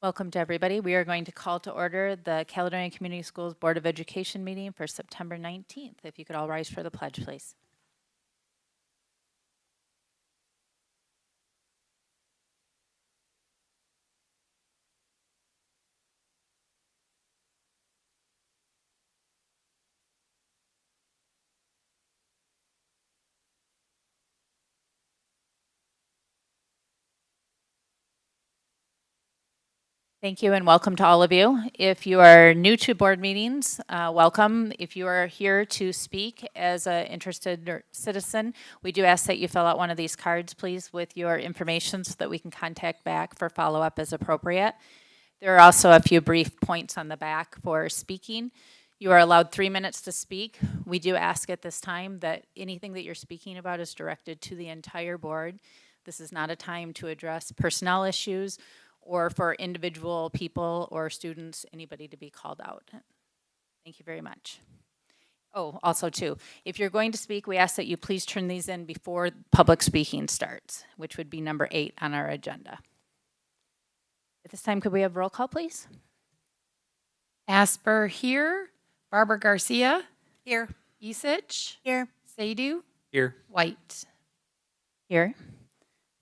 Welcome to everybody. We are going to call to order the Caledonia Community Schools Board of Education meeting for September 19th. If you could all rise for the pledge, please. Thank you and welcome to all of you. If you are new to board meetings, welcome. If you are here to speak as an interested citizen, we do ask that you fill out one of these cards, please, with your information so that we can contact back for follow-up as appropriate. There are also a few brief points on the back for speaking. You are allowed 3 minutes to speak. We do ask at this time that anything that you're speaking about is directed to the entire board. This is not a time to address personnel issues or for individual people or students, anybody to be called out. Thank you very much. Oh, also too, if you're going to speak, we ask that you please turn these in before public speaking starts, which would be number 8 on our agenda. At this time, could we have roll call, please? Asper here. Barbara Garcia. Here. Isich. Here. Sadu. Here. White. Here.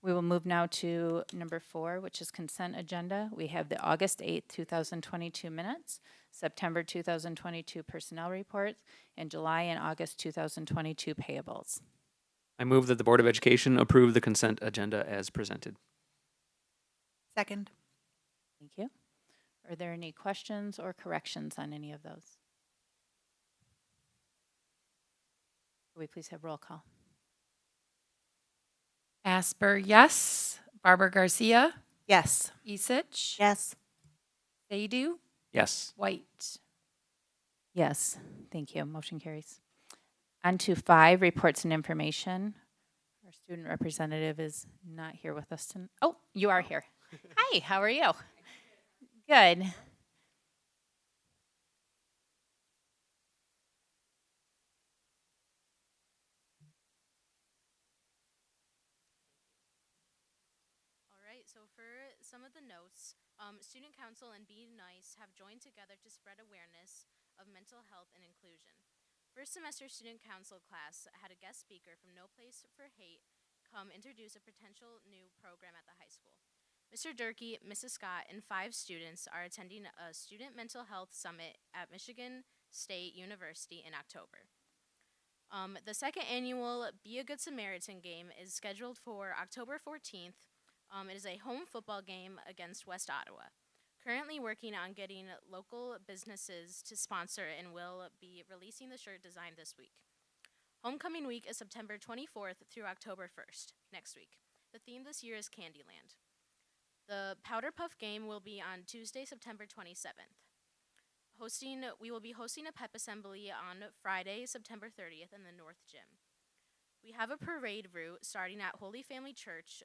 We will move now to number 4, which is consent agenda. We have the August 8th, 2022 minutes, September 2022 personnel reports, and July and August 2022 payables. I move that the Board of Education approve the consent agenda as presented. Second. Thank you. Are there any questions or corrections on any of those? Could we please have roll call? Asper, yes. Barbara Garcia. Yes. Isich. Yes. Sadu. Yes. White. Yes, thank you. Motion carries. On to 5, reports and information. Our student representative is not here with us tonight. Oh, you are here. Hi, how are you? Good. All right, so for some of the notes, Student Council and Be Nice have joined together to spread awareness of mental health and inclusion. First semester Student Council class had a guest speaker from No Place for Hate come introduce a potential new program at the high school. Mr. Durkee, Mrs. Scott, and 5 students are attending a student mental health summit at Michigan State University in October. The second annual Be a Good Samaritan game is scheduled for October 14th. It is a home football game against West Ottawa. Currently working on getting local businesses to sponsor and will be releasing the shirt design this week. Homecoming week is September 24th through October 1st, next week. The theme this year is Candyland. The Powder Puff game will be on Tuesday, September 27th. We will be hosting a pep assembly on Friday, September 30th in the North Gym. We have a parade route starting at Holy Family Church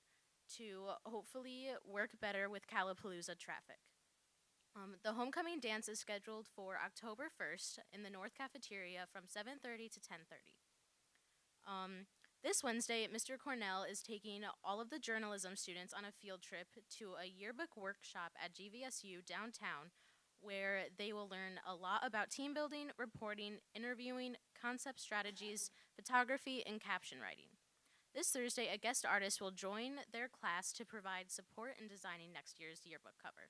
to hopefully work better with Calapalooza traffic. The homecoming dance is scheduled for October 1st in the North Cafeteria from 7:30 to 10:30. This Wednesday, Mr. Cornell is taking all of the journalism students on a field trip to a yearbook workshop at GVSU downtown, where they will learn a lot about team building, reporting, interviewing, concept strategies, photography, and caption writing. This Thursday, a guest artist will join their class to provide support in designing next year's yearbook cover.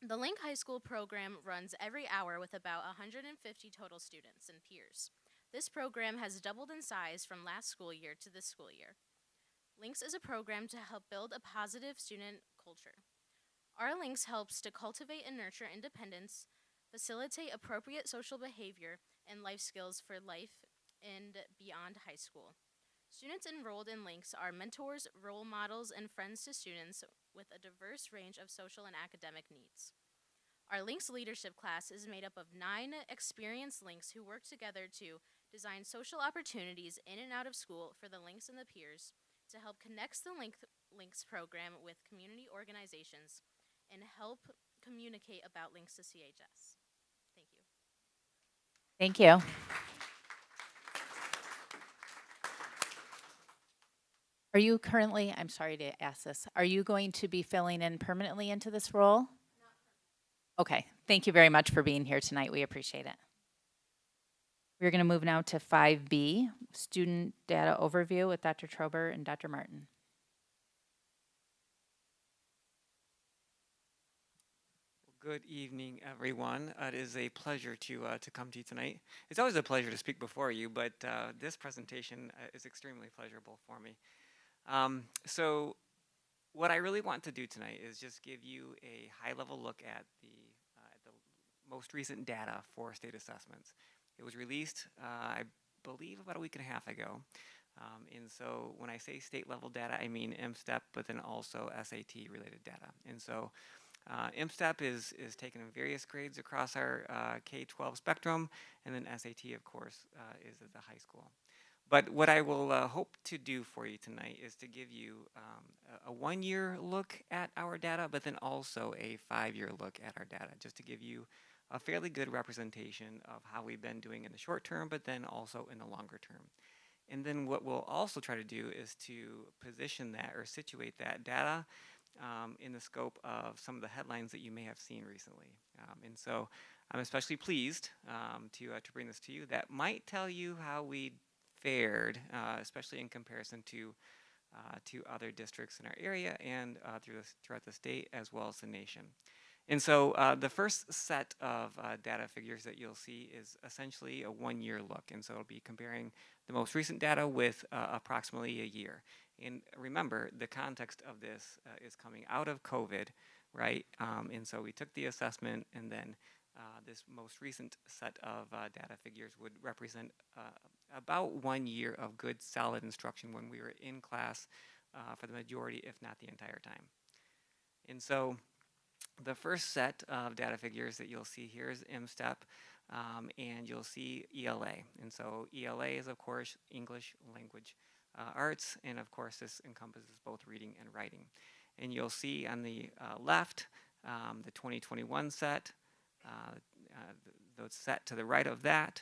The Link High School program runs every hour with about 150 total students and peers. This program has doubled in size from last school year to this school year. Links is a program to help build a positive student culture. Our Links helps to cultivate and nurture independence, facilitate appropriate social behavior, and life skills for life and beyond high school. Students enrolled in Links are mentors, role models, and friends to students with a diverse range of social and academic needs. Our Links leadership class is made up of 9 experienced Links who work together to design social opportunities in and out of school for the Links and the peers to help connect the Links program with community organizations and help communicate about Links to CHS. Thank you. Thank you. Are you currently, I'm sorry to ask this, are you going to be filling in permanently into this role? Okay, thank you very much for being here tonight. We appreciate it. We're going to move now to 5B, Student Data Overview with Dr. Trober and Dr. Martin. Good evening, everyone. It is a pleasure to come to you tonight. It's always a pleasure to speak before you, but this presentation is extremely pleasurable for me. So what I really want to do tonight is just give you a high-level look at the most recent data for state assessments. It was released, I believe, about a week and a half ago. And so when I say state-level data, I mean MSTEP, but then also SAT-related data. And so MSTEP is taken in various grades across our K-12 spectrum, and then SAT, of course, is at the high school. But what I will hope to do for you tonight is to give you a one-year look at our data, but then also a 5-year look at our data, just to give you a fairly good representation of how we've been doing in the short term, but then also in the longer term. And then what we'll also try to do is to position that or situate that data in the scope of some of the headlines that you may have seen recently. And so I'm especially pleased to bring this to you. That might tell you how we fared, especially in comparison to other districts in our area and throughout the state as well as the nation. And so the first set of data figures that you'll see is essentially a one-year look. And so it'll be comparing the most recent data with approximately a year. And remember, the context of this is coming out of COVID, right? And so we took the assessment, and then this most recent set of data figures would represent about 1 year of good, solid instruction when we were in class for the majority, if not the entire time. And so the first set of data figures that you'll see here is MSTEP, and you'll see ELA. And so ELA is, of course, English Language Arts, and of course this encompasses both reading and writing. And you'll see on the left the 2021 set, the set to the right of that,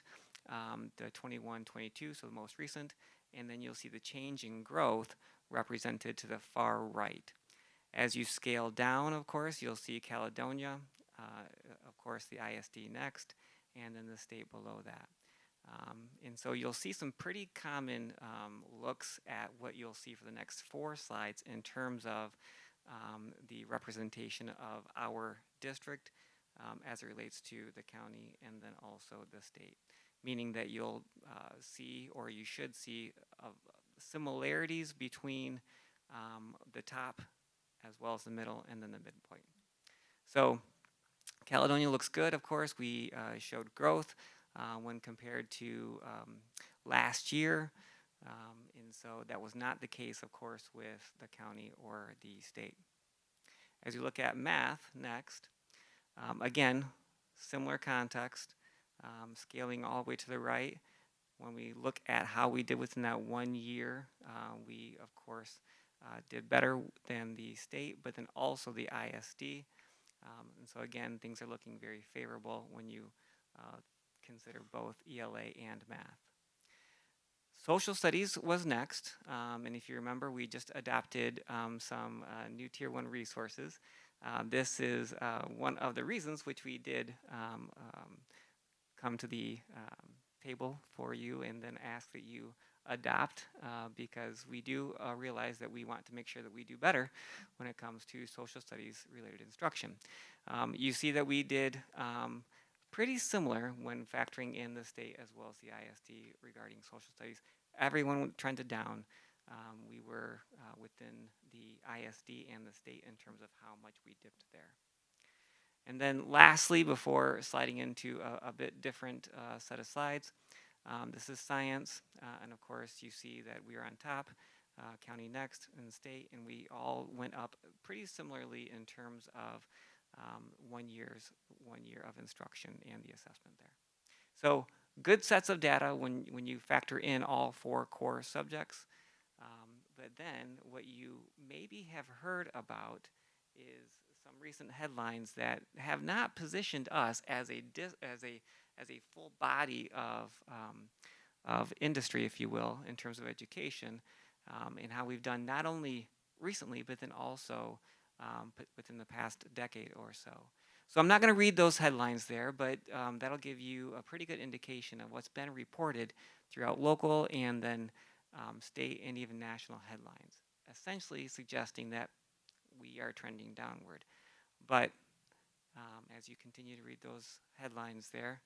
the 21-22, so the most recent, and then you'll see the change in growth represented to the far right. As you scale down, of course, you'll see Caledonia, of course the ISD next, and then the state below that. And so you'll see some pretty common looks at what you'll see for the next 4 slides in terms of the representation of our district as it relates to the county and then also the state, meaning that you'll see, or you should see, similarities between the top as well as the middle and then the midpoint. So Caledonia looks good, of course. We showed growth when compared to last year, and so that was not the case, of course, with the county or the state. As you look at math next, again, similar context, scaling all the way to the right. When we look at how we did within that 1 year, we, of course, did better than the state, but then also the ISD. And so again, things are looking very favorable when you consider both ELA and math. Social studies was next, and if you remember, we just adopted some new Tier 1 resources. This is one of the reasons which we did come to the table for you and then ask that you adopt, because we do realize that we want to make sure that we do better when it comes to social studies related instruction. You see that we did pretty similar when factoring in the state as well as the ISD regarding social studies. Everyone trended down. We were within the ISD and the state in terms of how much we dipped there. And then lastly, before sliding into a bit different set of slides, this is science, and of course you see that we are on top, county next, and the state, and we all went up pretty similarly in terms of 1 year of instruction and the assessment there. So good sets of data when you factor in all 4 core subjects. But then what you maybe have heard about is some recent headlines that have not positioned us as a full body of industry, if you will, in terms of education, and how we've done not only recently, but then also within the past decade or so. So I'm not going to read those headlines there, but that'll give you a pretty good indication of what's been reported throughout local and then state and even national headlines, essentially suggesting that we are trending downward. But as you continue to read those headlines there,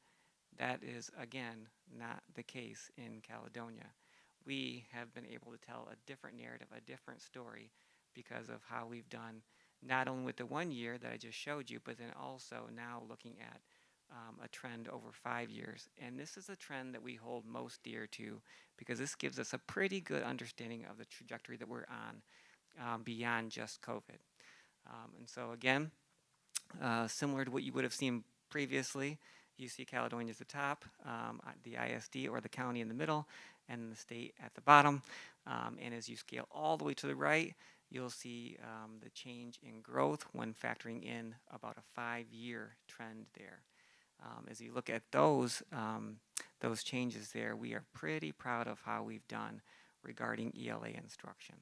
that is, again, not the case in Caledonia. We have been able to tell a different narrative, a different story, because of how we've done, not only with the 1 year that I just showed you, but then also now looking at a trend over 5 years. And this is a trend that we hold most dear to, because this gives us a pretty good understanding of the trajectory that we're on beyond just COVID. And so again, similar to what you would have seen previously, you see Caledonia at the top, the ISD or the county in the middle, and the state at the bottom. And as you scale all the way to the right, you'll see the change in growth when factoring in about a 5-year trend there. As you look at those changes there, we are pretty proud of how we've done regarding ELA instruction.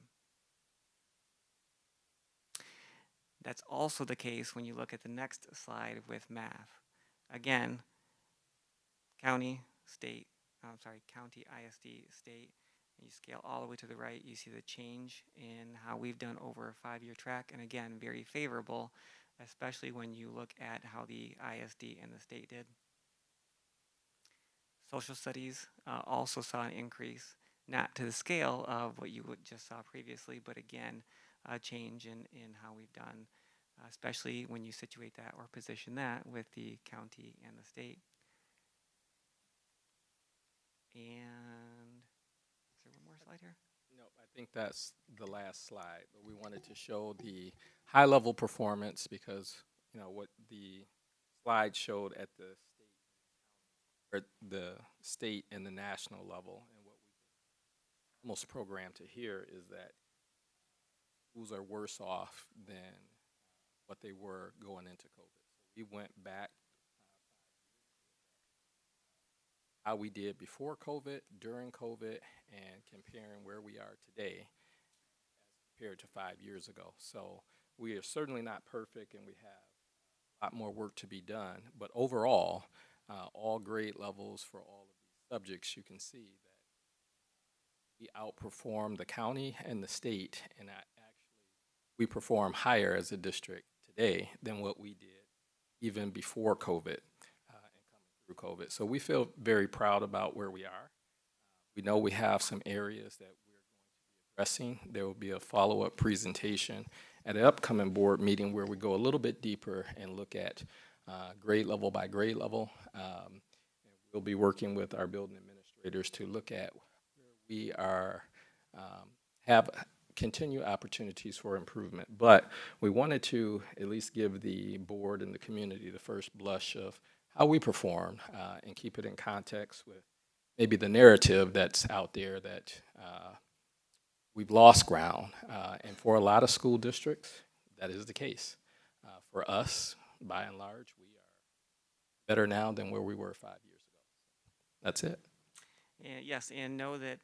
That's also the case when you look at the next slide with math. Again, county, ISD, state, and you scale all the way to the right, you see the change in how we've done over a 5-year track, and again, very favorable, especially when you look at how the ISD and the state did. Social studies also saw an increase, not to the scale of what you just saw previously, but again, a change in how we've done, especially when you situate that or position that with the county and the state. And is there one more slide here? No, I think that's the last slide. But we wanted to show the high-level performance because, you know, what the slide showed at the state and the national level, and what we almost programmed to hear is that schools are worse off than what they were going into COVID. So we went back how we did before COVID, during COVID, and comparing where we are today as compared to 5 years ago. So we are certainly not perfect, and we have a lot more work to be done. But overall, all grade levels for all of these subjects, you can see that we outperform the county and the state, and we perform higher as a district today than what we did even before COVID and coming through COVID. So we feel very proud about where we are. We know we have some areas that we're going to be addressing. There will be a follow-up presentation at an upcoming board meeting where we go a little bit deeper and look at grade level by grade level. We'll be working with our building administrators to look at where we are, have continued opportunities for improvement. But we wanted to at least give the board and the community the first blush of how we perform and keep it in context with maybe the narrative that's out there that we've lost ground. And for a lot of school districts, that is the case. For us, by and large, we are better now than where we were 5 years ago. That's it. And yes, and know that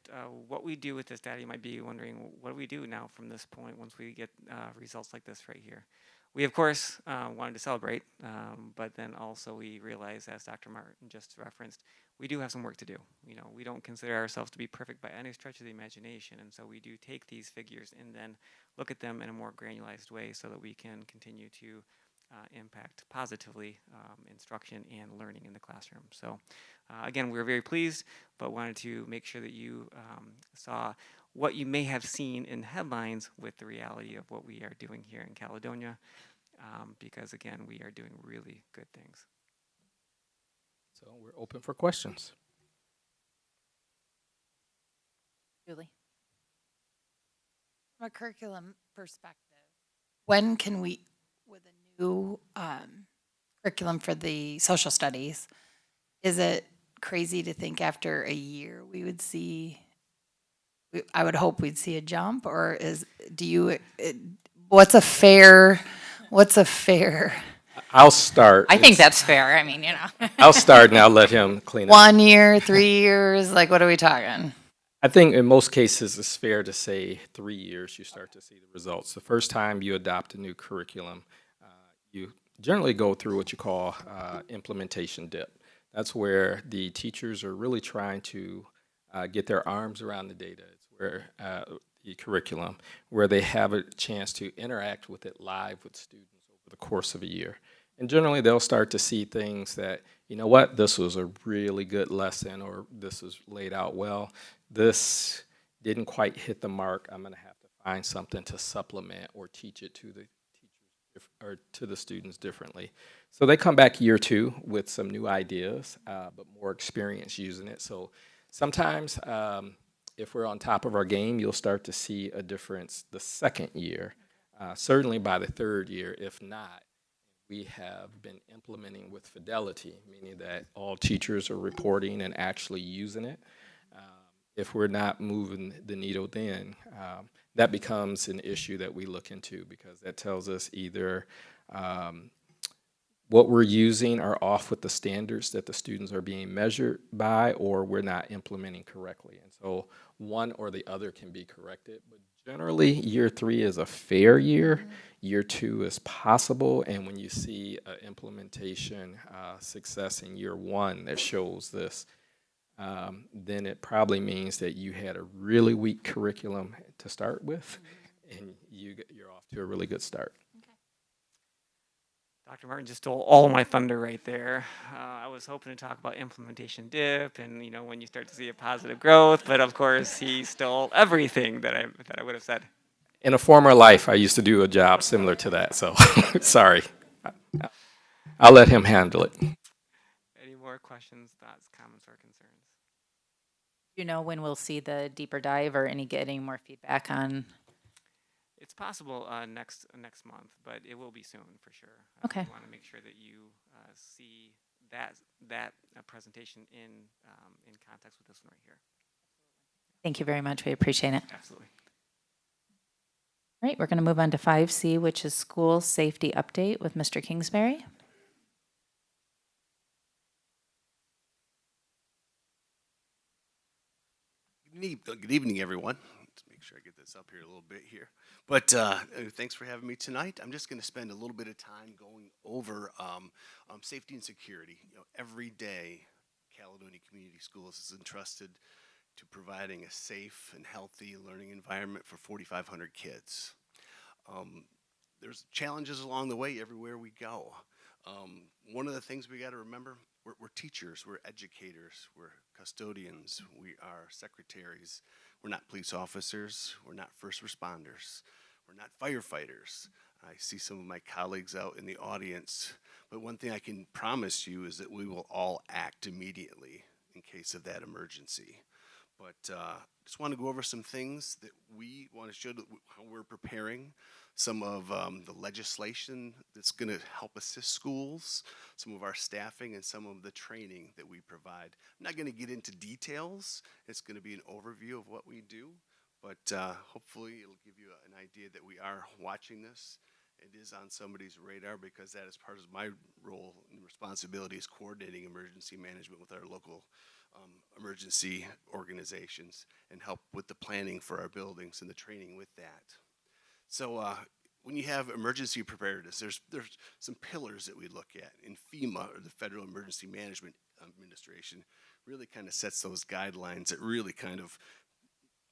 what we do with this data, you might be wondering, what do we do now from this point once we get results like this right here? We, of course, wanted to celebrate, but then also we realize, as Dr. Martin just referenced, we do have some work to do. You know, we don't consider ourselves to be perfect by any stretch of the imagination, and so we do take these figures and then look at them in a more granularized way so that we can continue to impact positively instruction and learning in the classroom. So again, we're very pleased, but wanted to make sure that you saw what you may have seen in headlines with the reality of what we are doing here in Caledonia, because again, we are doing really good things. So we're open for questions. Julie? From a curriculum perspective, when can we, with a new curriculum for the social studies, is it crazy to think after a year we would see, I would hope we'd see a jump, or what's a fair? I'll start. I think that's fair. I mean, you know. I'll start and I'll let him clean up. 1 year, 3 years, like what are we talking? I think in most cases, it's fair to say 3 years you start to see the results. The first time you adopt a new curriculum, you generally go through what you call implementation dip. That's where the teachers are really trying to get their arms around the data. It's where the curriculum, where they have a chance to interact with it live with students over the course of a year. And generally, they'll start to see things that, you know what, this was a really good lesson, or this was laid out well. This didn't quite hit the mark. I'm going to have to find something to supplement or teach it to the teachers or to the students differently. So they come back year two with some new ideas, but more experience using it. So sometimes, if we're on top of our game, you'll start to see a difference the second year. Certainly by the third year, if not, we have been implementing with fidelity, meaning that all teachers are reporting and actually using it. If we're not moving the needle then, that becomes an issue that we look into, because that tells us either what we're using are off with the standards that the students are being measured by, or we're not implementing correctly. And so one or the other can be corrected, but generally year three is a fair year. Year two is possible, and when you see implementation success in year one that shows this, then it probably means that you had a really weak curriculum to start with, and you're off to a really good start. Dr. Martin just stole all my thunder right there. I was hoping to talk about implementation dip and, when you start to see a positive growth, but of course he stole everything that I would have said. In a former life, I used to do a job similar to that, so sorry. I'll let him handle it. Any more questions, thoughts, comments, or concerns? Do you know when we'll see the deeper dive or getting more feedback on? It's possible next month, but it will be soon for sure. Okay. We want to make sure that you see that presentation in context with this one right here. Thank you very much. We appreciate it. Absolutely. All right, we're going to move on to 5C, which is school safety update with Mr. Kingsbury. Good evening, everyone. Let's make sure I get this up here a little bit here. But thanks for having me tonight. I'm just going to spend a little bit of time going over safety and security. Every day, Caledonia Community Schools is entrusted to providing a safe and healthy learning environment for 4,500 kids. There's challenges along the way everywhere we go. One of the things we got to remember, we're teachers, we're educators, we're custodians, we are secretaries. We're not police officers, we're not first responders, we're not firefighters. I see some of my colleagues out in the audience, but one thing I can promise you is that we will all act immediately in case of that emergency. But just want to go over some things that we want to show how we're preparing, some of the legislation that's going to help assist schools, some of our staffing, and some of the training that we provide. I'm not going to get into details. It's going to be an overview of what we do, but hopefully it'll give you an idea that we are watching this. It is on somebody's radar, because that is part of my role and responsibility, is coordinating emergency management with our local emergency organizations and help with the planning for our buildings and the training with that. So when you have emergency preparedness, there's some pillars that we look at. In FEMA, or the Federal Emergency Management Administration, really kind of sets those guidelines that really kind of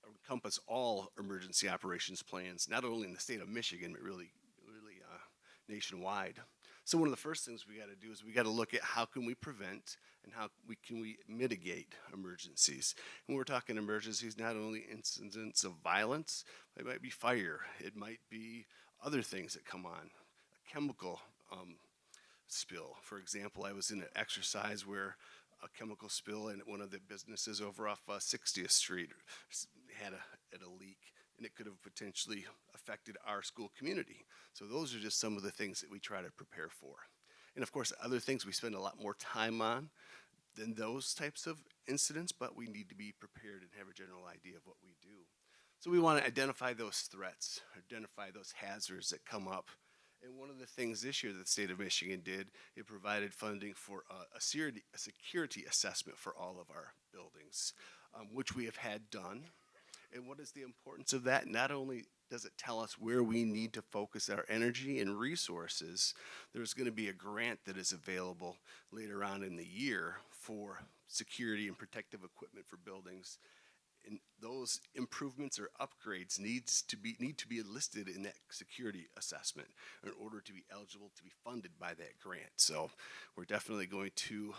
encompass all emergency operations plans, not only in the state of Michigan, but really nationwide. So one of the first things we got to do is we got to look at how can we prevent and how can we mitigate emergencies. And we're talking emergencies, not only incidents of violence, it might be fire, it might be other things that come on, a chemical spill. For example, I was in an exercise where a chemical spill in one of the businesses over off 60th Street had a leak, and it could have potentially affected our school community. So those are just some of the things that we try to prepare for. And of course, other things we spend a lot more time on than those types of incidents, but we need to be prepared and have a general idea of what we do. So we want to identify those threats, identify those hazards that come up. And one of the things this year that the state of Michigan did, it provided funding for a security assessment for all of our buildings. which we have had done. And what is the importance of that? Not only does it tell us where we need to focus our energy and resources, there's going to be a grant that is available later on in the year for security and protective equipment for buildings. And those improvements or upgrades need to be listed in that security assessment in order to be eligible to be funded by that grant. So we're definitely going to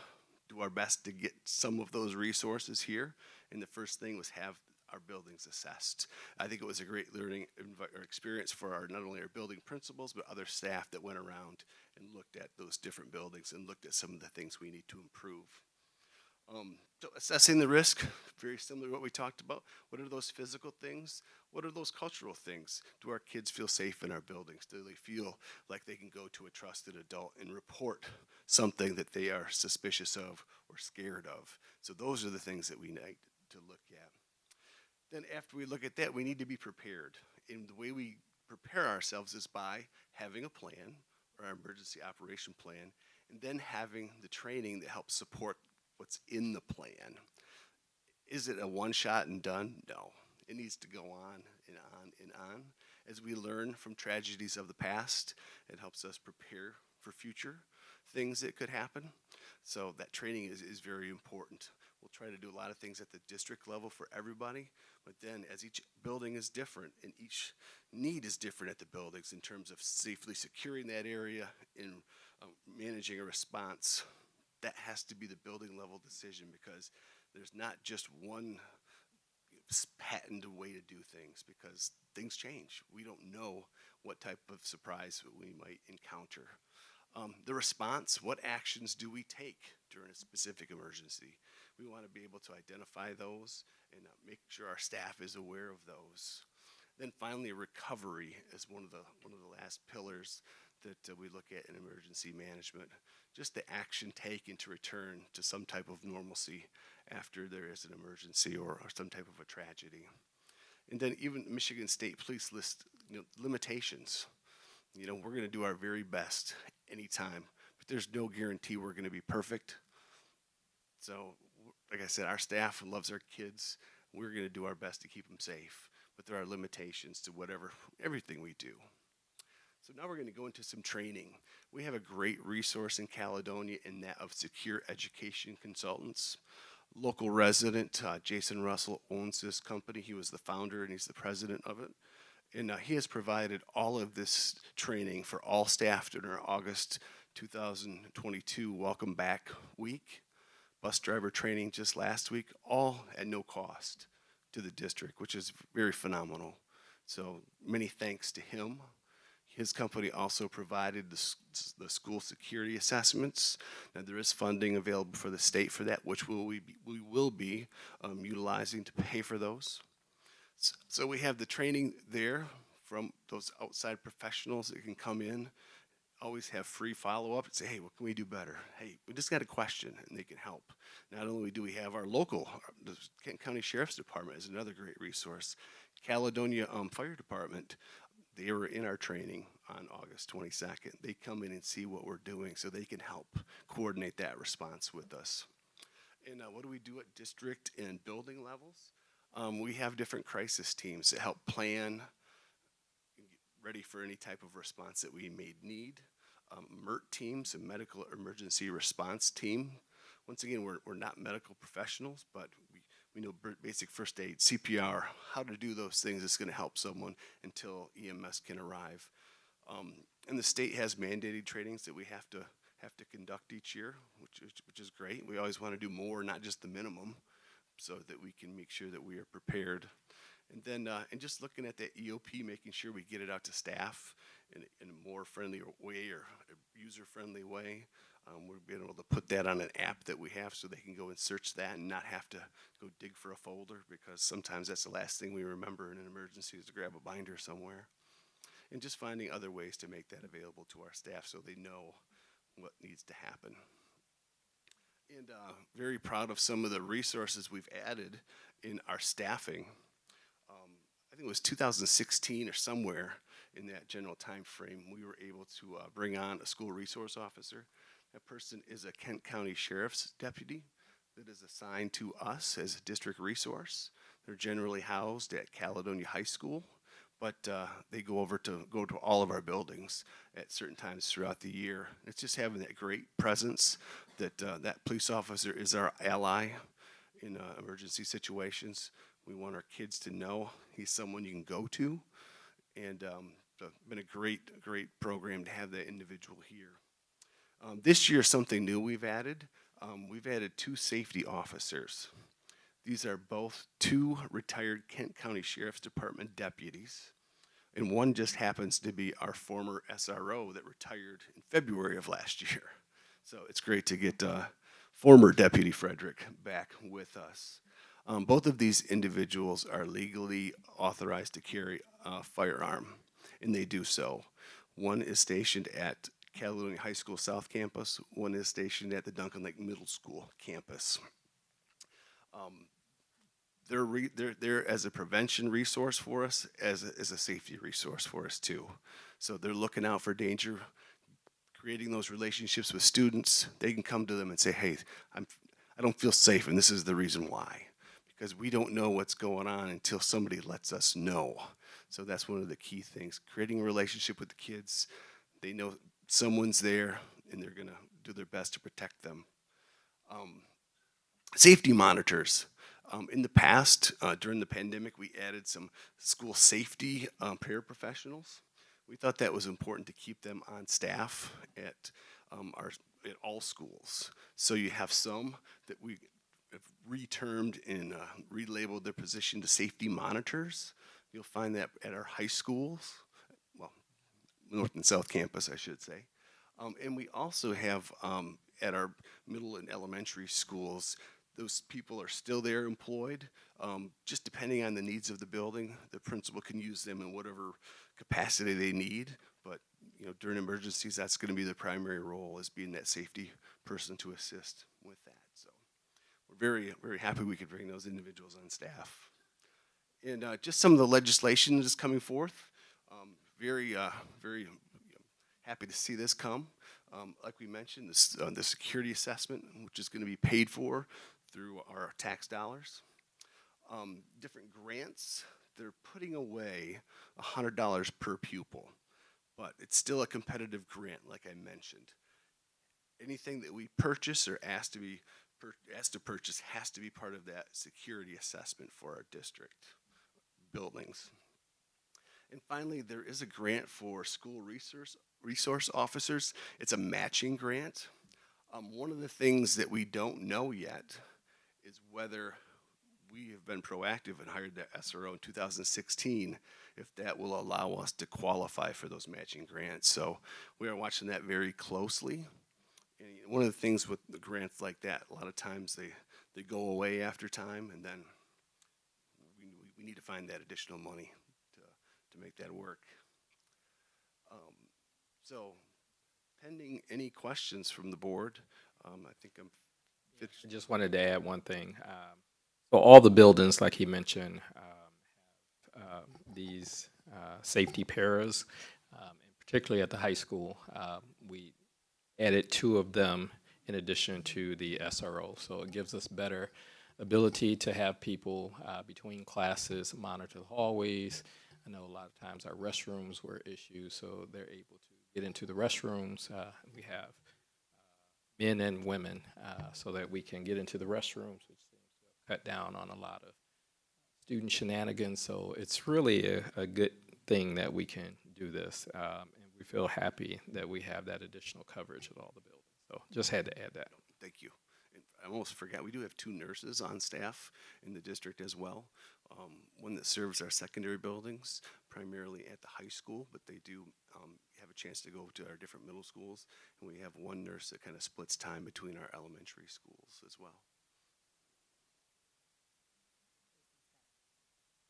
do our best to get some of those resources here. And the first thing was have our buildings assessed. I think it was a great learning experience for not only our building principals, but other staff that went around and looked at those different buildings and looked at some of the things we need to improve. So assessing the risk, very similar to what we talked about. What are those physical things? What are those cultural things? Do our kids feel safe in our buildings? Do they feel like they can go to a trusted adult and report something that they are suspicious of or scared of? So those are the things that we need to look at. Then after we look at that, we need to be prepared. And the way we prepare ourselves is by having a plan, or our emergency operation plan, and then having the training that helps support what's in the plan. Is it a one shot and done? No. It needs to go on and on and on. As we learn from tragedies of the past, it helps us prepare for future things that could happen. So that training is very important. We'll try to do a lot of things at the district level for everybody, but then as each building is different and each need is different at the buildings in terms of safely securing that area and managing a response, that has to be the building level decision, because there's not just one patented way to do things, because things change. We don't know what type of surprise we might encounter. The response, what actions do we take during a specific emergency? We want to be able to identify those and make sure our staff is aware of those. Then finally, recovery is one of the last pillars that we look at in emergency management. Just the action taken to return to some type of normalcy after there is an emergency or some type of a tragedy. And then even Michigan State Police list limitations. We're going to do our very best anytime, but there's no guarantee we're going to be perfect. So, like I said, our staff loves our kids. We're going to do our best to keep them safe, but there are limitations to everything we do. So now we're going to go into some training. We have a great resource in Caledonia in that of Secure Education Consultants. Local resident, Jason Russell, owns this company. He was the founder and he's the president of it. And he has provided all of this training for all staff during our August 2022 Welcome Back Week. Bus driver training just last week, all at no cost to the district, which is very phenomenal. So many thanks to him. His company also provided the school security assessments. Now there is funding available for the state for that, which we will be utilizing to pay for those. So we have the training there from those outside professionals that can come in, always have free follow-up and say, hey, what can we do better? Hey, we just got a question, and they can help. Not only do we have our local, the Kent County Sheriff's Department is another great resource. Caledonia Fire Department, they were in our training on August 22nd. They come in and see what we're doing so they can help coordinate that response with us. And what do we do at district and building levels? We have different crisis teams that help plan and get ready for any type of response that we may need. MERT teams, a medical emergency response team. Once again, we're not medical professionals, but we know basic first aid, CPR, how to do those things that's going to help someone until EMS can arrive. And the state has mandated trainings that we have to conduct each year, which is great. We always want to do more, not just the minimum, so that we can make sure that we are prepared. And then, and just looking at that EOP, making sure we get it out to staff in a more friendly way or a user-friendly way. We're being able to put that on an app that we have so they can go and search that and not have to go dig for a folder, because sometimes that's the last thing we remember in an emergency is to grab a binder somewhere. And just finding other ways to make that available to our staff so they know what needs to happen. And very proud of some of the resources we've added in our staffing. I think it was 2016 or somewhere in that general time frame, we were able to bring on a school resource officer. That person is a Kent County Sheriff's deputy that is assigned to us as a district resource. They're generally housed at Caledonia High School, but they go to all of our buildings at certain times throughout the year. It's just having that great presence that that police officer is our ally in emergency situations. We want our kids to know he's someone you can go to, and it's been a great program to have that individual here. This year, something new we've added. We've added 2 safety officers. These are both 2 retired Kent County Sheriff's Department deputies, and one just happens to be our former SRO that retired in February of last year. So it's great to get former Deputy Frederick back with us. Both of these individuals are legally authorized to carry a firearm, and they do so. One is stationed at Caledonia High School South Campus. One is stationed at the Duncan Lake Middle School campus. They're there as a prevention resource for us, as a safety resource for us too. So they're looking out for danger, creating those relationships with students. They can come to them and say, hey, I don't feel safe, and this is the reason why. Because we don't know what's going on until somebody lets us know. So that's one of the key things, creating a relationship with the kids. They know someone's there, and they're gonna do their best to protect them. Safety monitors. In the past, during the pandemic, we added some school safety paraprofessionals. We thought that was important to keep them on staff at all schools. So you have some that we have retermed and relabeled their position to safety monitors. You'll find that at our high schools, well, North and South Campus, I should say. And we also have at our middle and elementary schools, those people are still there employed. Just depending on the needs of the building, the principal can use them in whatever capacity they need. But during emergencies, that's going to be the primary role, is being that safety person to assist with that. So we're very happy we could bring those individuals on staff. And just some of the legislation that is coming forth. Very happy to see this come. Like we mentioned, the security assessment, which is going to be paid for through our tax dollars. Different grants, they're putting away $100 per pupil, but it's still a competitive grant, like I mentioned. Anything that we purchase or asked to purchase has to be part of that security assessment for our district buildings. And finally, there is a grant for school resource officers. It's a matching grant. One of the things that we don't know yet is whether we have been proactive and hired the SRO in 2016, if that will allow us to qualify for those matching grants. So we are watching that very closely. And one of the things with the grants like that, a lot of times they go away after time, and then we need to find that additional money to make that work. So pending any questions from the board, I think I'm finished. I just wanted to add one thing. So all the buildings, like he mentioned, have these safety paras, and particularly at the high school. We added 2 of them in addition to the SRO. So it gives us better ability to have people between classes monitor the hallways. I know a lot of times our restrooms were issues, so they're able to get into the restrooms. We have men and women so that we can get into the restrooms, which seems to cut down on a lot of student shenanigans. So it's really a good thing that we can do this, and we feel happy that we have that additional coverage at all the buildings. So just had to add that. Thank you. And I almost forgot, we do have 2 nurses on staff in the district as well. One that serves our secondary buildings, primarily at the high school, but they do have a chance to go to our different middle schools. And we have 1 nurse that kind of splits time between our elementary schools as well.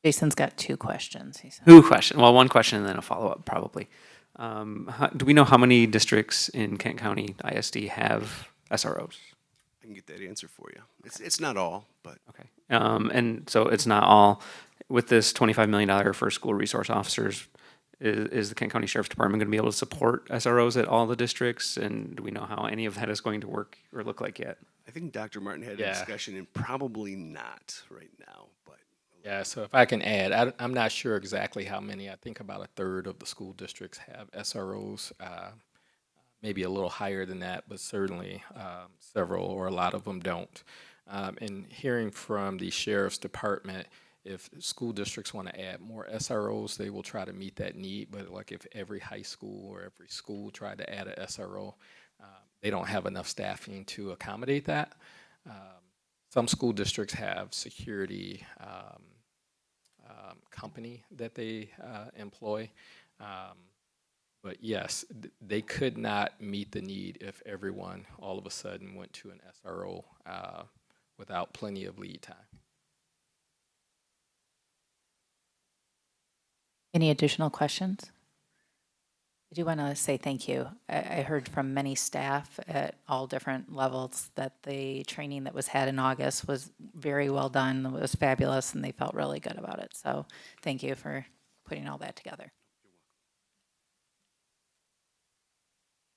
Jason's got 2 questions, he said. Who question? Well, one question and then a follow-up probably. Do we know how many districts in Kent County ISD have SROs? I can get that answer for you. It's not all, but Okay. And so it's not all. With this $25 million for school resource officers, Is the Kent County Sheriff's Department going to be able to support SROs at all the districts? And do we know how any of that is going to work or look like yet? I think Dr. Martin had a Yeah. discussion, and probably not right now, but Yeah, so if I can add, I'm not sure exactly how many. I think about a third of the school districts have SROs, maybe a little higher than that, but certainly several or a lot of them don't. And hearing from the sheriff's department, if school districts want to add more SROs, they will try to meet that need. But like if every high school or every school tried to add a SRO, they don't have enough staffing to accommodate that. Some school districts have security company that they employ. But yes, they could not meet the need if everyone all of a sudden went to an SRO without plenty of lead time. Any additional questions? I do want to say thank you. I heard from many staff at all different levels that the training that was had in August was very well done. It was fabulous, and they felt really good about it. So thank you for putting all that together.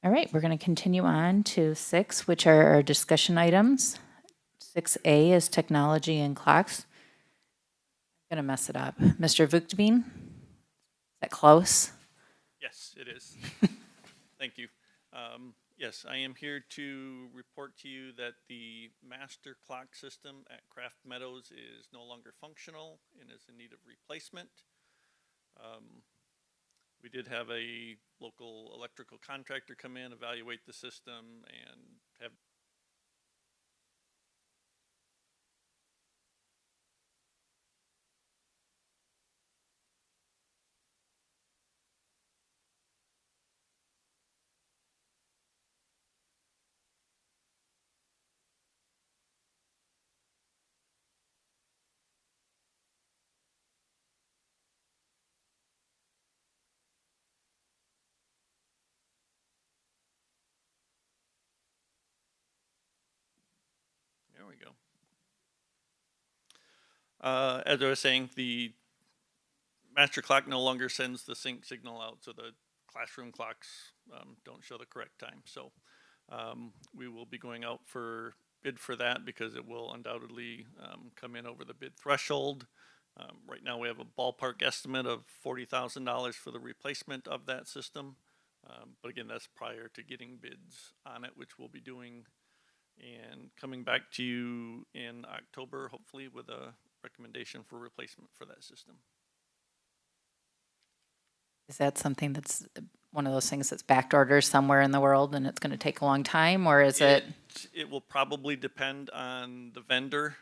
All right, we're going to continue on to 6, which are our discussion items. 6A is technology and clocks. I'm going to mess it up. Mr. Vuchtveen, is that close? Yes, it is. Thank you. Yes, I am here to report to you that the master clock system at Craft Meadows is no longer functional and is in need of replacement. We did have a local electrical contractor come in, evaluate the system, and have there we go. As I was saying, the master clock no longer sends the sync signal out, so the classroom clocks don't show the correct time. So we will be going out for bid for that because it will undoubtedly come in over the bid threshold. Right now we have a ballpark estimate of $40,000 for the replacement of that system. But again, that's prior to getting bids on it, which we'll be doing and coming back to you in October, hopefully with a recommendation for replacement for that system. Is that something that's one of those things that's backed ordered somewhere in the world and it's going to take a long time, or is it? It will probably depend on the vendor.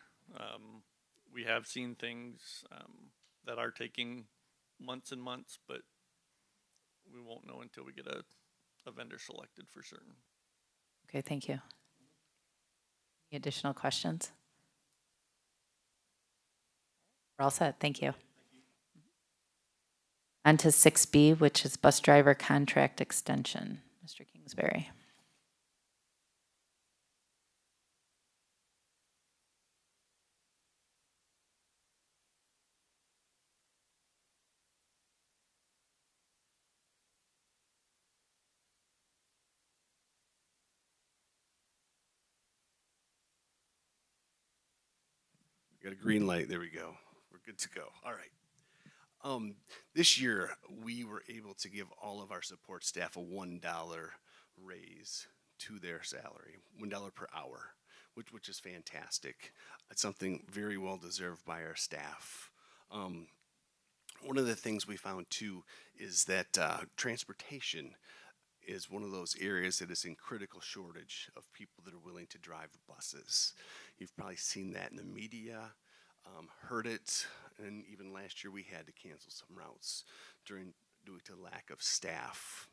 We have seen things that are taking months and months, but we won't know until we get a vendor selected for certain. Okay, thank you. Any additional questions? We're all set. Thank you. On to 6B, which is bus driver contract extension. Mr. Kingsbury. we got a green light. There we go. We're good to go. All right. This year, we were able to give all of our support staff a $1 raise to their salary, $1 per hour, which is fantastic. It's something very well deserved by our staff. One of the things we found too is that transportation is one of those areas that is in critical shortage of people that are willing to drive buses. You've probably seen that in the media, heard it, and even last year we had to cancel some routes due to lack of staff.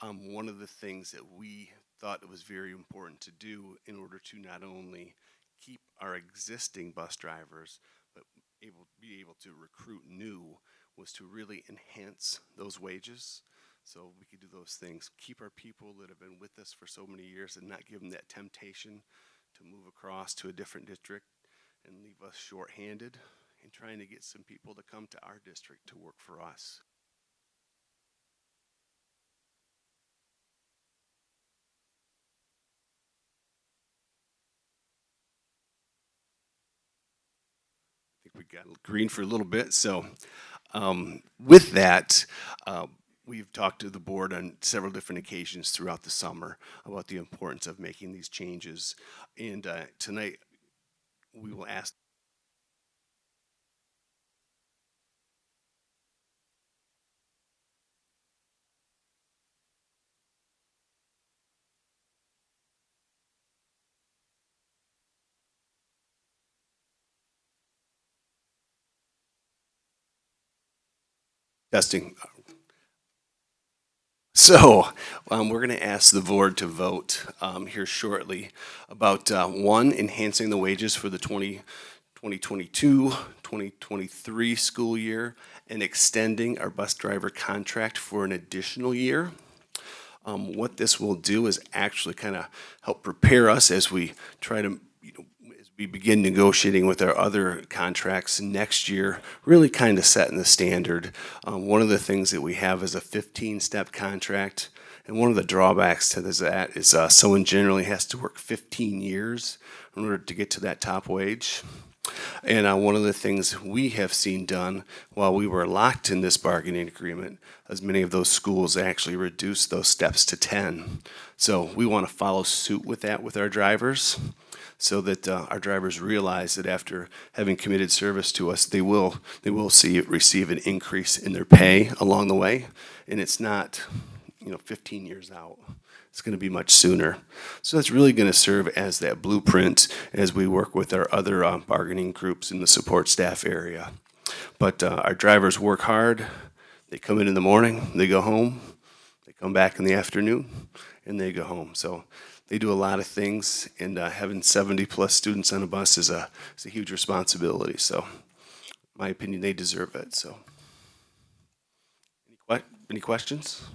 One of the things that we thought it was very important to do in order to not only keep our existing bus drivers, but be able to recruit new, was to really enhance those wages. So we could do those things, keep our people that have been with us for so many years and not give them that temptation to move across to a different district and leave us shorthanded, and trying to get some people to come to our district to work for us. we got green for a little bit. So with that, we've talked to the board on several different occasions throughout the summer about the importance of making these changes. And tonight, we will ask. Testing. So we're going to ask the board to vote here shortly about one, enhancing the wages for the 2022-2023 school year and extending our bus driver contract for an additional year. What this will do is actually kind of help prepare us as we try to, as we begin negotiating with our other contracts next year, really kind of setting the standard. One of the things that we have is a 15-step contract, and one of the drawbacks to that is someone generally has to work 15 years in order to get to that top wage. And one of the things we have seen done while we were locked in this bargaining agreement is many of those schools actually reduced those steps to 10. So we want to follow suit with that with our drivers, so that our drivers realize that after having committed service to us, they will receive an increase in their pay along the way, and it's not 15 years out. It's going to be much sooner. So that's really going to serve as that blueprint as we work with our other bargaining groups in the support staff area. But our drivers work hard. They come in the morning, they go home, they come back in the afternoon, and they go home. So they do a lot of things, and having 70-plus students on a bus is a huge responsibility. So, in my opinion, they deserve it. So, any questions?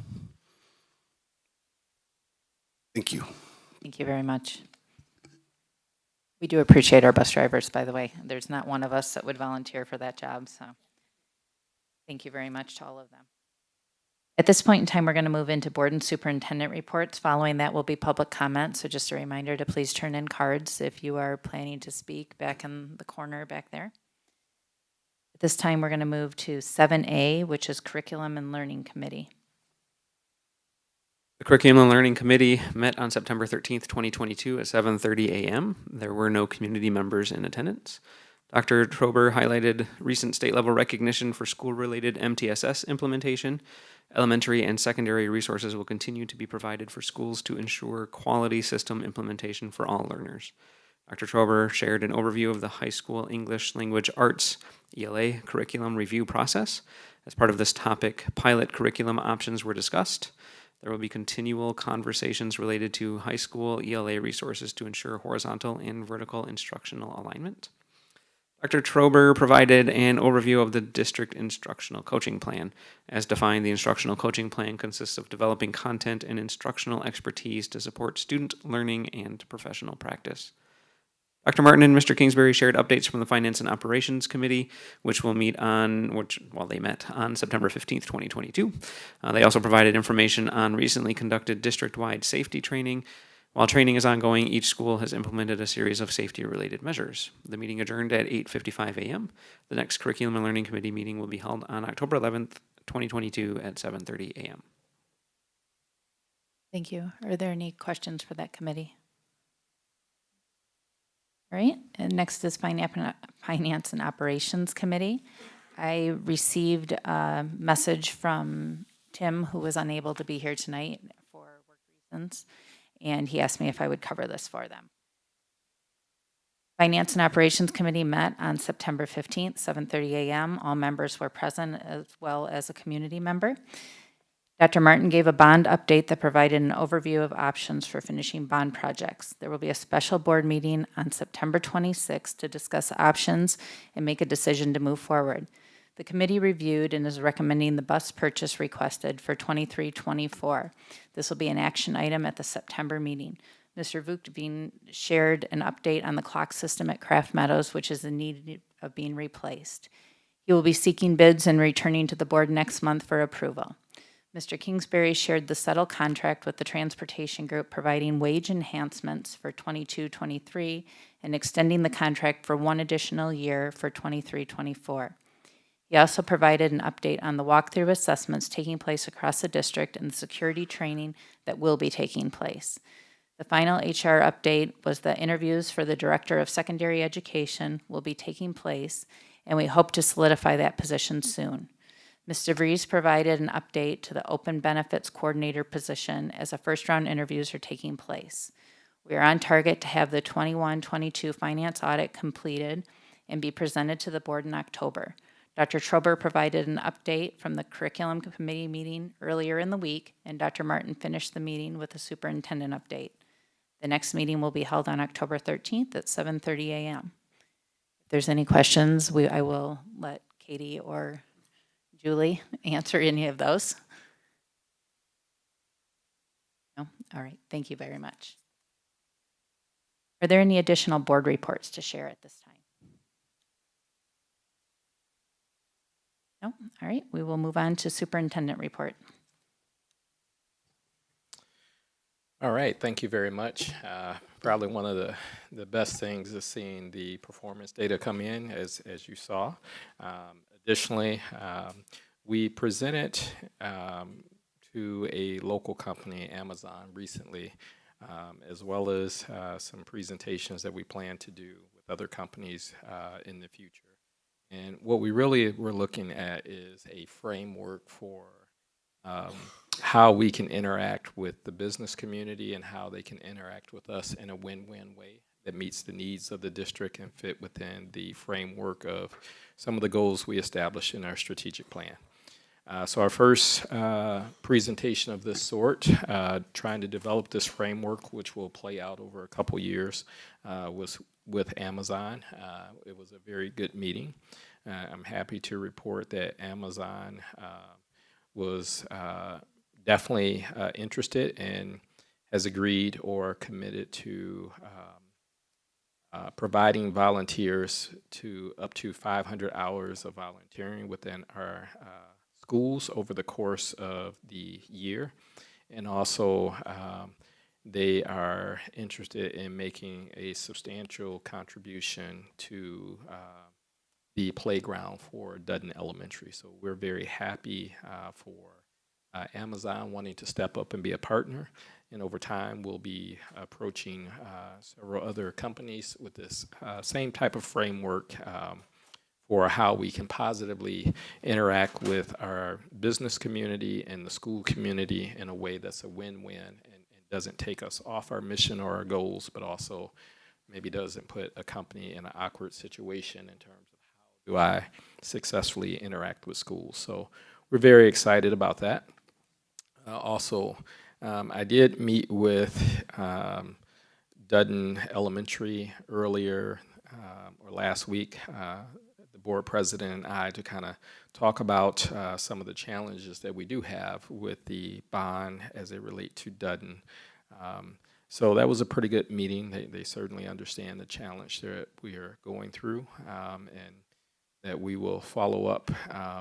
Thank you. Thank you very much. We do appreciate our bus drivers, by the way. There's not one of us that would volunteer for that job, so thank you very much to all of them. At this point in time, we're going to move into board and superintendent reports. Following that will be public comment, so just a reminder to please turn in cards if you are planning to speak back in the corner back there. At this time, we're going to move to 7A, which is Curriculum and Learning Committee. The Curriculum and Learning Committee met on September 13th, 2022 at 7:30 a.m. There were no community members in attendance. Dr. Trober highlighted recent state-level recognition for school-related MTSS implementation. Elementary and secondary resources will continue to be provided for schools to ensure quality system implementation for all learners. Dr. Trober shared an overview of the high school English Language Arts ELA curriculum review process. As part of this topic, pilot curriculum options were discussed. There will be continual conversations related to high school ELA resources to ensure horizontal and vertical instructional alignment. Dr. Trober provided an overview of the district instructional coaching plan. As defined, the instructional coaching plan consists of developing content and instructional expertise to support student learning and professional practice. Dr. Martin and Mr. Kingsbury shared updates from the Finance and Operations Committee, they met on September 15th, 2022. They also provided information on recently conducted district-wide safety training. While training is ongoing, each school has implemented a series of safety-related measures. The meeting adjourned at 8:55 a.m. The next Curriculum and Learning Committee meeting will be held on October 11th, 2022 at 7:30 a.m. Thank you. Are there any questions for that committee? All right, and next is Finance and Operations Committee. I received a message from Tim, who was unable to be here tonight for work reasons, and he asked me if I would cover this for them. Finance and Operations Committee met on September 15th, 7:30 a.m. All members were present, as well as a community member. Dr. Martin gave a bond update that provided an overview of options for finishing bond projects. There will be a special board meeting on September 26th to discuss options and make a decision to move forward. The committee reviewed and is recommending the bus purchase requested for 23-24. This will be an action item at the September meeting. Mr. Vukdeveen shared an update on the clock system at Craft Meadows, which is in need of being replaced. He will be seeking bids and returning to the board next month for approval. Mr. Kingsbury shared the settled contract with the transportation group providing wage enhancements for 22-23 and extending the contract for one additional year for 23-24. He also provided an update on the walkthrough assessments taking place across the district and the security training that will be taking place. The final HR update was the interviews for the Director of Secondary Education will be taking place, and we hope to solidify that position soon. Mr. Vries provided an update to the Open Benefits Coordinator position as the first-round interviews are taking place. We are on target to have the 21-22 finance audit completed and be presented to the board in October. Dr. Trober provided an update from the curriculum committee meeting earlier in the week, and Dr. Martin finished the meeting with a superintendent update. The next meeting will be held on October 13th at 7:30 a.m. If there's any questions, I will let Katie or Julie answer any of those. No? All right, thank you very much. Are there any additional board reports to share at this time? No? All right, we will move on to superintendent report. All right, thank you very much. Probably one of the best things is seeing the performance data come in, as you saw. Additionally, we presented to a local company, Amazon, recently, as well as some presentations that we plan to do with other companies in the future. And what we really were looking at is a framework for how we can interact with the business community and how they can interact with us in a win-win way that meets the needs of the district and fit within the framework of some of the goals we established in our strategic plan. So our first presentation of this sort, trying to develop this framework, which will play out over a couple years, was with Amazon. It was a very good meeting. I'm happy to report that Amazon was definitely interested and has agreed or committed to providing volunteers to up to 500 hours of volunteering within our schools over the course of the year. And also, they are interested in making a substantial contribution to the playground for Dudden Elementary. So we're very happy for Amazon wanting to step up and be a partner. And over time, we'll be approaching several other companies with this same type of framework for how we can positively interact with our business community and the school community in a way that's a win-win and doesn't take us off our mission or our goals, but also maybe doesn't put a company in an awkward situation in terms of how do I successfully interact with schools. So we're very excited about that. Also, I did meet with Dudden Elementary earlier or last week, the board president and I, to kind of talk about some of the challenges that we do have with the bond as they relate to Dudden. So that was a pretty good meeting. They certainly understand the challenge that we are going through, and that we will follow up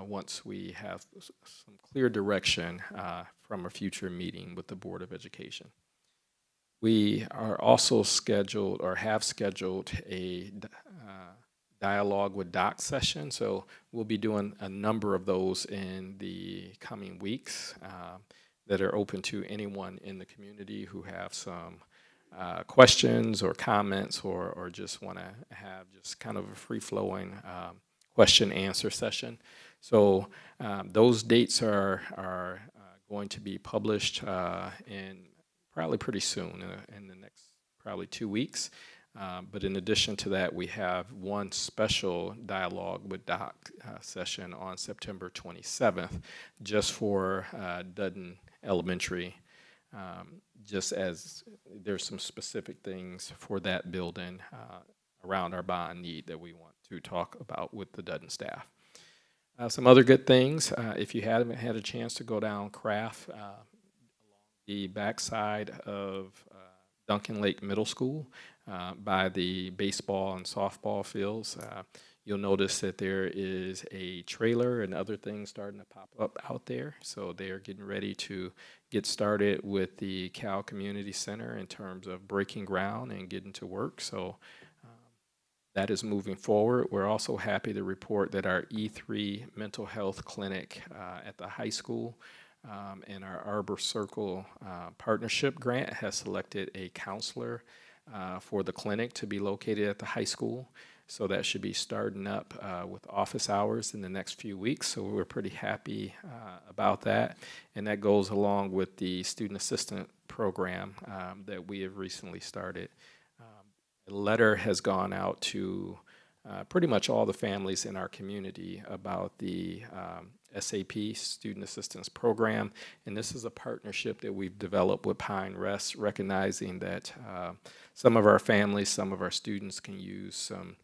once we have some clear direction from a future meeting with the Board of Education. We are also scheduled or have scheduled a dialogue with DOC session. So we'll be doing a number of those in the coming weeks that are open to anyone in the community who have some questions or comments or just want to have just kind of a free-flowing question-answer session. So those dates are going to be published in probably pretty soon, in the next probably 2 weeks. But in addition to that, we have one special dialogue with DOC session on September 27th, just for Dudden Elementary, just as there's some specific things for that building around our bond need that we want to talk about with the Dudden staff. Some other good things, if you haven't had a chance to go down Craft, along the backside of Duncan Lake Middle School, by the baseball and softball fields, You'll notice that there is a trailer and other things starting to pop up out there. So they are getting ready to get started with the Cal Community Center in terms of breaking ground and getting to work. So that is moving forward. We're also happy to report that our E3 mental health clinic at the high school and our Arbor Circle partnership grant has selected a counselor for the clinic to be located at the high school. So that should be starting up with office hours in the next few weeks. So we're pretty happy about that. And that goes along with the student assistant program that we have recently started. A letter has gone out to pretty much all the families in our community about the SAP, Student Assistance Program. And this is a partnership that we've developed with Pine Rest, recognizing that some of our families, some of our students can use some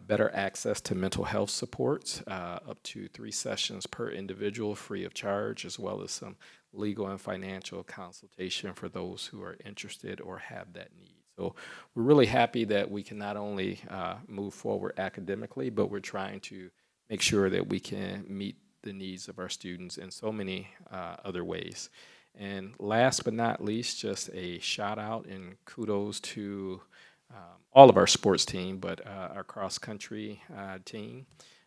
better access to mental health supports, up to 3 sessions per individual free of charge, as well as some legal and financial consultation for those who are interested or have that need. So we're really happy that we can not only move forward academically, but we're trying to make sure that we can meet the needs of our students in so many other ways. And last but not least, just a shout out and kudos to all of our sports team, but our cross-country team.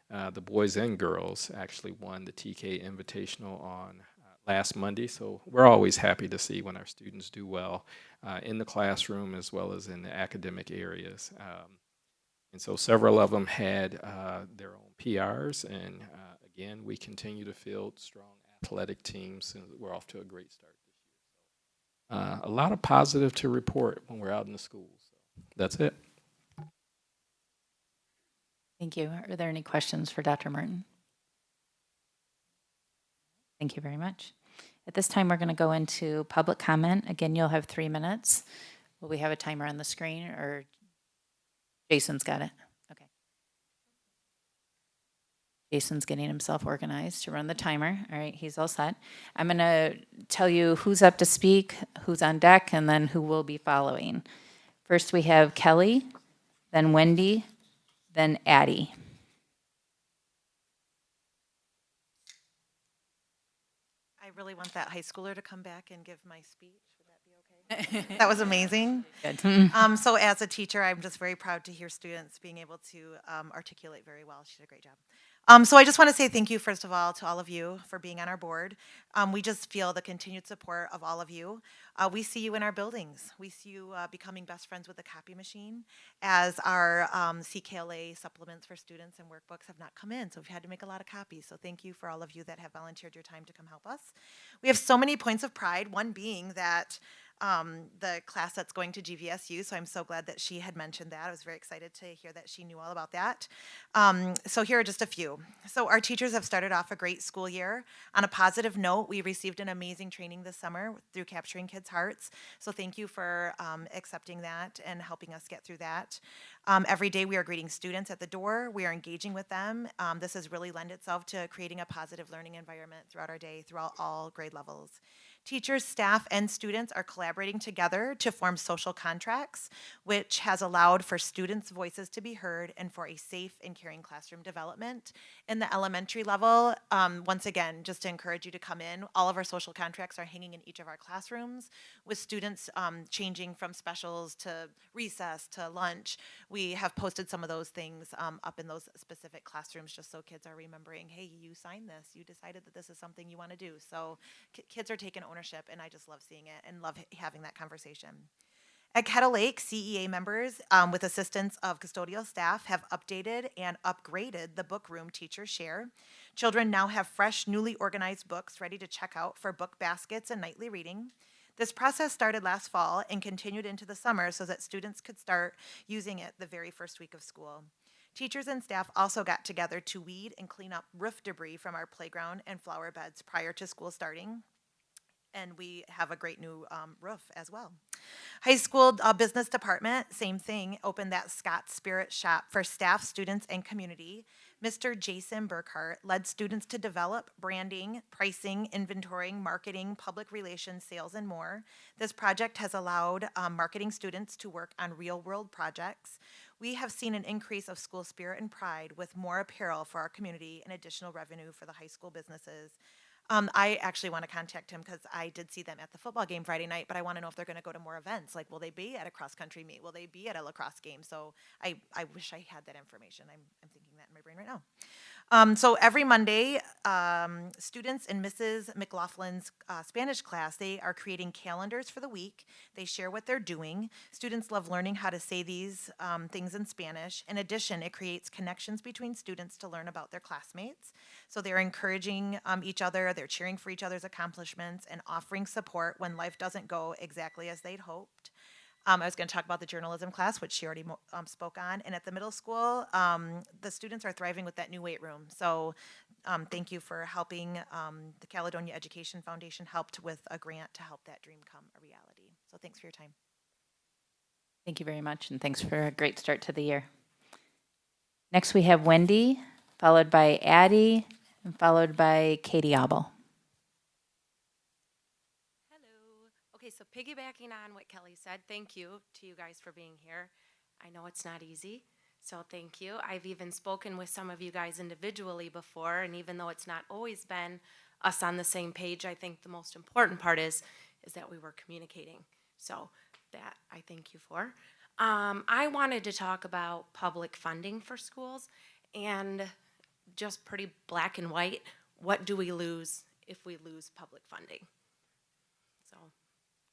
The boys and girls actually won the TK Invitational on last Monday, so we're always happy to see when our students do well in the classroom as well as in the academic areas. And so several of them had their own PRs, and again, we continue to field strong athletic teams, and we're off to a great start this year. A lot of positive to report when we're out in the schools. So that's it. Thank you. Are there any questions for Dr. Martin? Thank you very much. At this time, we're going to go into public comment. Again, you'll have 3 minutes. Will we have a timer on the screen, or Jason's got it? Okay. Jason's getting himself organized to run the timer. All right, he's all set. I'm going to tell you who's up to speak, who's on deck, and then who will be following. First, we have Kelly, then Wendy, then Addie. I really want that high schooler to come back and give my speech. Would that be okay? That was amazing. Good. So as a teacher, I'm just very proud to hear students being able to articulate very well. She did a great job. So I just want to say thank you, first of all, to all of you for being on our board. We just feel the continued support of all of you. We see you in our buildings. We see you becoming best friends with the copy machine, as our CKLA supplements for students and workbooks have not come in. So we've had to make a lot of copies. So thank you for all of you that have volunteered your time to come help us. We have so many points of pride, one being that the class that's going to GVSU, so I'm so glad that she had mentioned that. I was very excited to hear that she knew all about that. So here are just a few. So our teachers have started off a great school year. On a positive note, we received an amazing training this summer through Capturing Kids' Hearts. So thank you for accepting that and helping us get through that. Every day we are greeting students at the door. We are engaging with them. This has really lent itself to creating a positive learning environment throughout our day, throughout all grade levels. Teachers, staff, and students are collaborating together to form social contracts, which has allowed for students' voices to be heard and for a safe and caring classroom development. In the elementary level, once again, just to encourage you to come in, all of our social contracts are hanging in each of our classrooms, with students changing from specials to recess to lunch. We have posted some of those things up in those specific classrooms just so kids are remembering, hey, you signed this, you decided that this is something you want to do. So kids are taking ownership, and I just love seeing it and love having that conversation. At Kettle Lake, CEA members, with assistance of custodial staff, have updated and upgraded the book room teacher share. Children now have fresh, newly organized books ready to check out for book baskets and nightly reading. This process started last fall and continued into the summer so that students could start using it the very first week of school. Teachers and staff also got together to weed and clean up roof debris from our playground and flower beds prior to school starting. And we have a great new roof as well. High school business department, same thing, opened that Scott Spirit Shop for staff, students, and community. Mr. Jason Burkhart led students to develop branding, pricing, inventorying, marketing, public relations, sales, and more. This project has allowed marketing students to work on real-world projects. We have seen an increase of school spirit and pride with more apparel for our community and additional revenue for the high school businesses. I actually want to contact him because I did see them at the football game Friday night, but I want to know if they're going to go to more events. Like, will they be at a cross country meet? Will they be at a lacrosse game? So I wish I had that information. I'm thinking that in my brain right now. So every Monday, students in Mrs. McLaughlin's Spanish class, they are creating calendars for the week. They share what they're doing. Students love learning how to say these things in Spanish. In addition, it creates connections between students to learn about their classmates. So they're encouraging each other, they're cheering for each other's accomplishments, and offering support when life doesn't go exactly as they'd hoped. I was going to talk about the journalism class, which she already spoke on. And at the middle school, the students are thriving with that new weight room. So thank you for helping. The Caledonia Education Foundation helped with a grant to help that dream come a reality. So thanks for your time. Thank you very much, and thanks for a great start to the year. Next, we have Wendy, followed by Addie, and followed by Katie Abel. Hello. Okay, so piggybacking on what Kelly said, thank you to you guys for being here. I know it's not easy, so thank you. I've even spoken with some of you guys individually before, and even though it's not always been us on the same page, I think the most important part is that we were communicating. So that I thank you for. I wanted to talk about public funding for schools and just pretty black and white. What do we lose if we lose public funding? So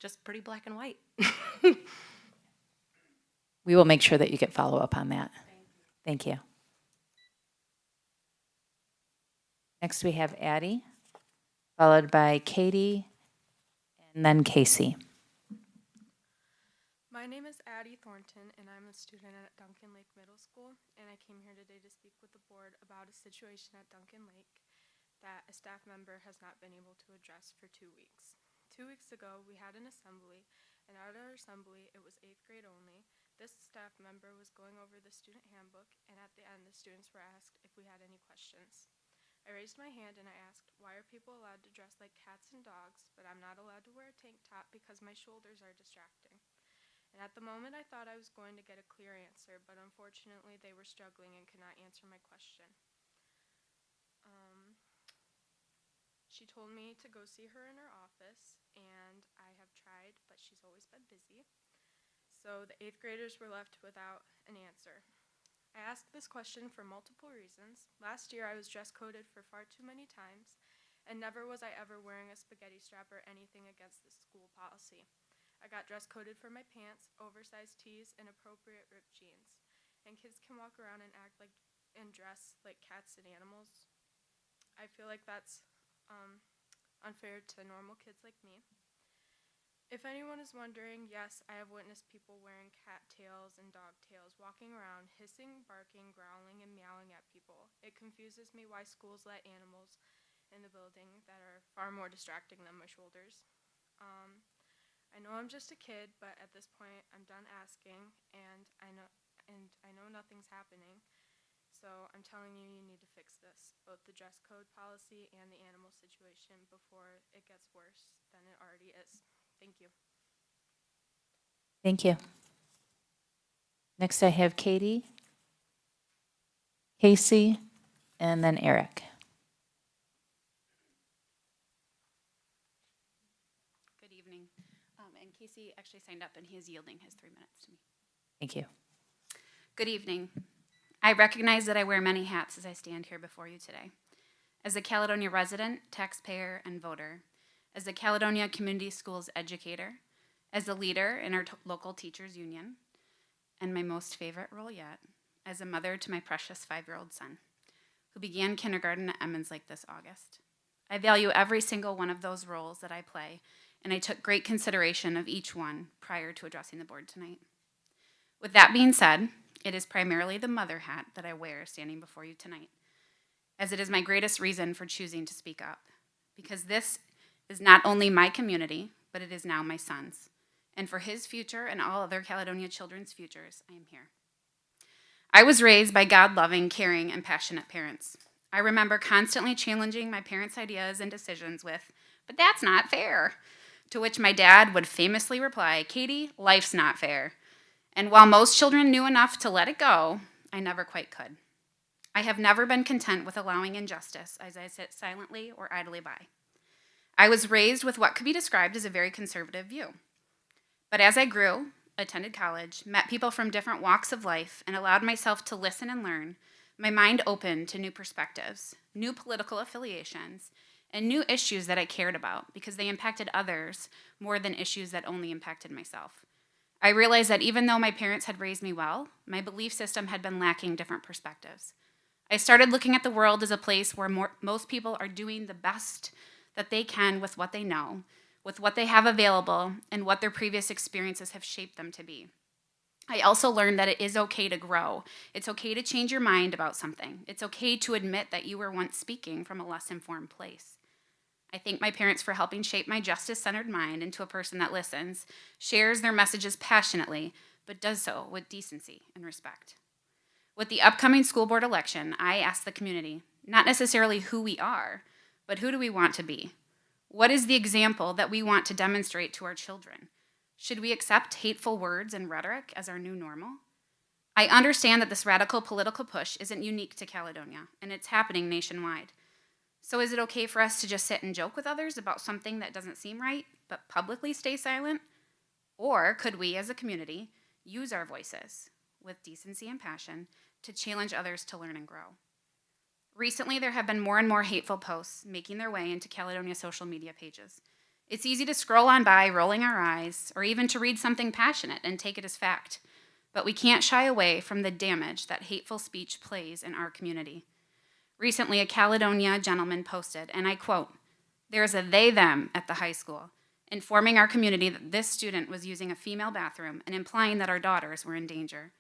just pretty black and white. We will make sure that you get follow-up on that. Thank you. Next, we have Addie, followed by Katie, and then Casey. My name is Addie Thornton, and I'm a student at Duncan Lake Middle School, and I came here today to speak with the board about a situation at Duncan Lake that a staff member has not been able to address for 2 weeks. 2 weeks ago, we had an assembly, and at our assembly, it was 8th grade only. This staff member was going over the student handbook, and at the end, the students were asked if we had any questions. I raised my hand and I asked, why are people allowed to dress like cats and dogs, but I'm not allowed to wear a tank top because my shoulders are distracting? And at the moment, I thought I was going to get a clear answer, but unfortunately, they were struggling and could not answer my question. She told me to go see her in her office, and I have tried, but she's always been busy. So the 8th graders were left without an answer. I asked this question for multiple reasons. Last year, I was dress coded for far too many times, and never was I ever wearing a spaghetti strap or anything against the school policy. I got dress coded for my pants, oversized tees, and appropriate ripped jeans. And kids can walk around and act like and dress like cats and animals. I feel like that's unfair to normal kids like me. If anyone is wondering, yes, I have witnessed people wearing cat tails and dog tails, walking around, hissing, barking, growling, and meowing at people. It confuses me why schools let animals in the building that are far more distracting than my shoulders. I know I'm just a kid, but at this point, I'm done asking, and I know nothing's happening. So I'm telling you, you need to fix this, both the dress code policy and the animal situation, before it gets worse than it already is. Thank you. Thank you. Next, I have Katie, Casey, and then Eric. Good evening. And Casey actually signed up, and he is yielding his 3 minutes to me. Thank you. Good evening. I recognize that I wear many hats as I stand here before you today. As a Caledonia resident, taxpayer, and voter, as a Caledonia Community Schools educator, as a leader in our local teachers union, and my most favorite role yet, as a mother to my precious 5-year-old son, who began kindergarten at Emmons Lake this August. I value every single one of those roles that I play, and I took great consideration of each one prior to addressing the board tonight. With that being said, it is primarily the mother hat that I wear standing before you tonight, as it is my greatest reason for choosing to speak up, because this is not only my community, but it is now my son's, and for his future and all other Caledonia children's futures, I am here. I was raised by God-loving, caring, and passionate parents. I remember constantly challenging my parents' ideas and decisions with, "But that's not fair," to which my dad would famously reply, "Katie, life's not fair." And while most children knew enough to let it go, I never quite could. I have never been content with allowing injustice as I sit silently or idly by. I was raised with what could be described as a very conservative view. But as I grew, attended college, met people from different walks of life, and allowed myself to listen and learn, my mind opened to new perspectives, new political affiliations, and new issues that I cared about because they impacted others more than issues that only impacted myself. I realized that even though my parents had raised me well, my belief system had been lacking different perspectives. I started looking at the world as a place where most people are doing the best that they can with what they know, with what they have available, and what their previous experiences have shaped them to be. I also learned that it is okay to grow. It's okay to change your mind about something. It's okay to admit that you were once speaking from a less informed place. I thank my parents for helping shape my justice-centered mind into a person that listens, shares their messages passionately, but does so with decency and respect. With the upcoming school board election, I ask the community, not necessarily who we are, but who do we want to be? What is the example that we want to demonstrate to our children? Should we accept hateful words and rhetoric as our new normal? I understand that this radical political push isn't unique to Caledonia, and it's happening nationwide. So is it okay for us to just sit and joke with others about something that doesn't seem right, but publicly stay silent? Or could we, as a community, use our voices with decency and passion to challenge others to learn and grow? Recently, there have been more and more hateful posts making their way into Caledonia social media pages. It's easy to scroll on by, rolling our eyes, or even to read something passionate and take it as fact. But we can't shy away from the damage that hateful speech plays in our community. Recently, a Caledonia gentleman posted, and I quote, "There is a they-them at the high school," informing our community that this student was using a female bathroom and implying that our daughters were in danger.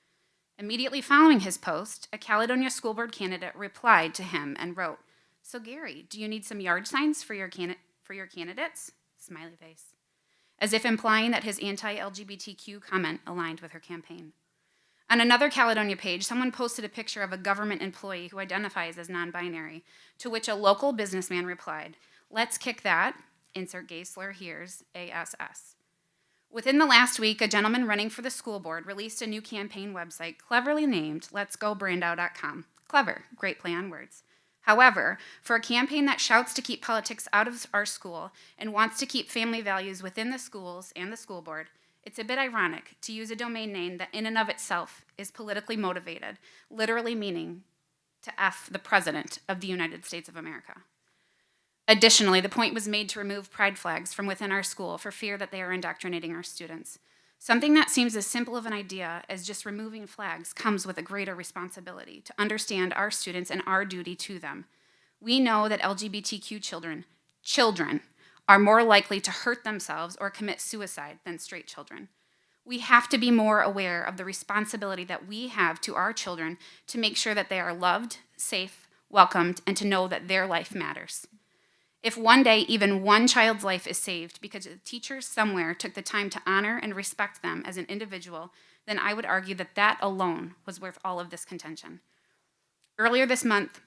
Immediately following his post, a Caledonia school board candidate replied to him and wrote, "So Gary, do you need some yard signs for your candidates?" Smiley face. As if implying that his anti-LGBTQ comment aligned with her campaign. On another Caledonia page, someone posted a picture of a government employee who identifies as non-binary, to which a local businessman replied, "Let's kick that," insert gay slur here's, ASS. Within the last week, a gentleman running for the school board released a new campaign website cleverly named letsgobrandow.com. Clever, great play on words. However, for a campaign that shouts to keep politics out of our school and wants to keep family values within the schools and the school board, it's a bit ironic to use a domain name that in and of itself is politically motivated, literally meaning to F the President of the United States of America. Additionally, the point was made to remove pride flags from within our school for fear that they are indoctrinating our students. Something that seems as simple of an idea as just removing flags comes with a greater responsibility to understand our students and our duty to them. We know that LGBTQ children, are more likely to hurt themselves or commit suicide than straight children. We have to be more aware of the responsibility that we have to our children to make sure that they are loved, safe, welcomed, and to know that their life matters. If one day even one child's life is saved because a teacher somewhere took the time to honor and respect them as an individual, then I would argue that that alone was worth all of this contention. Earlier this month,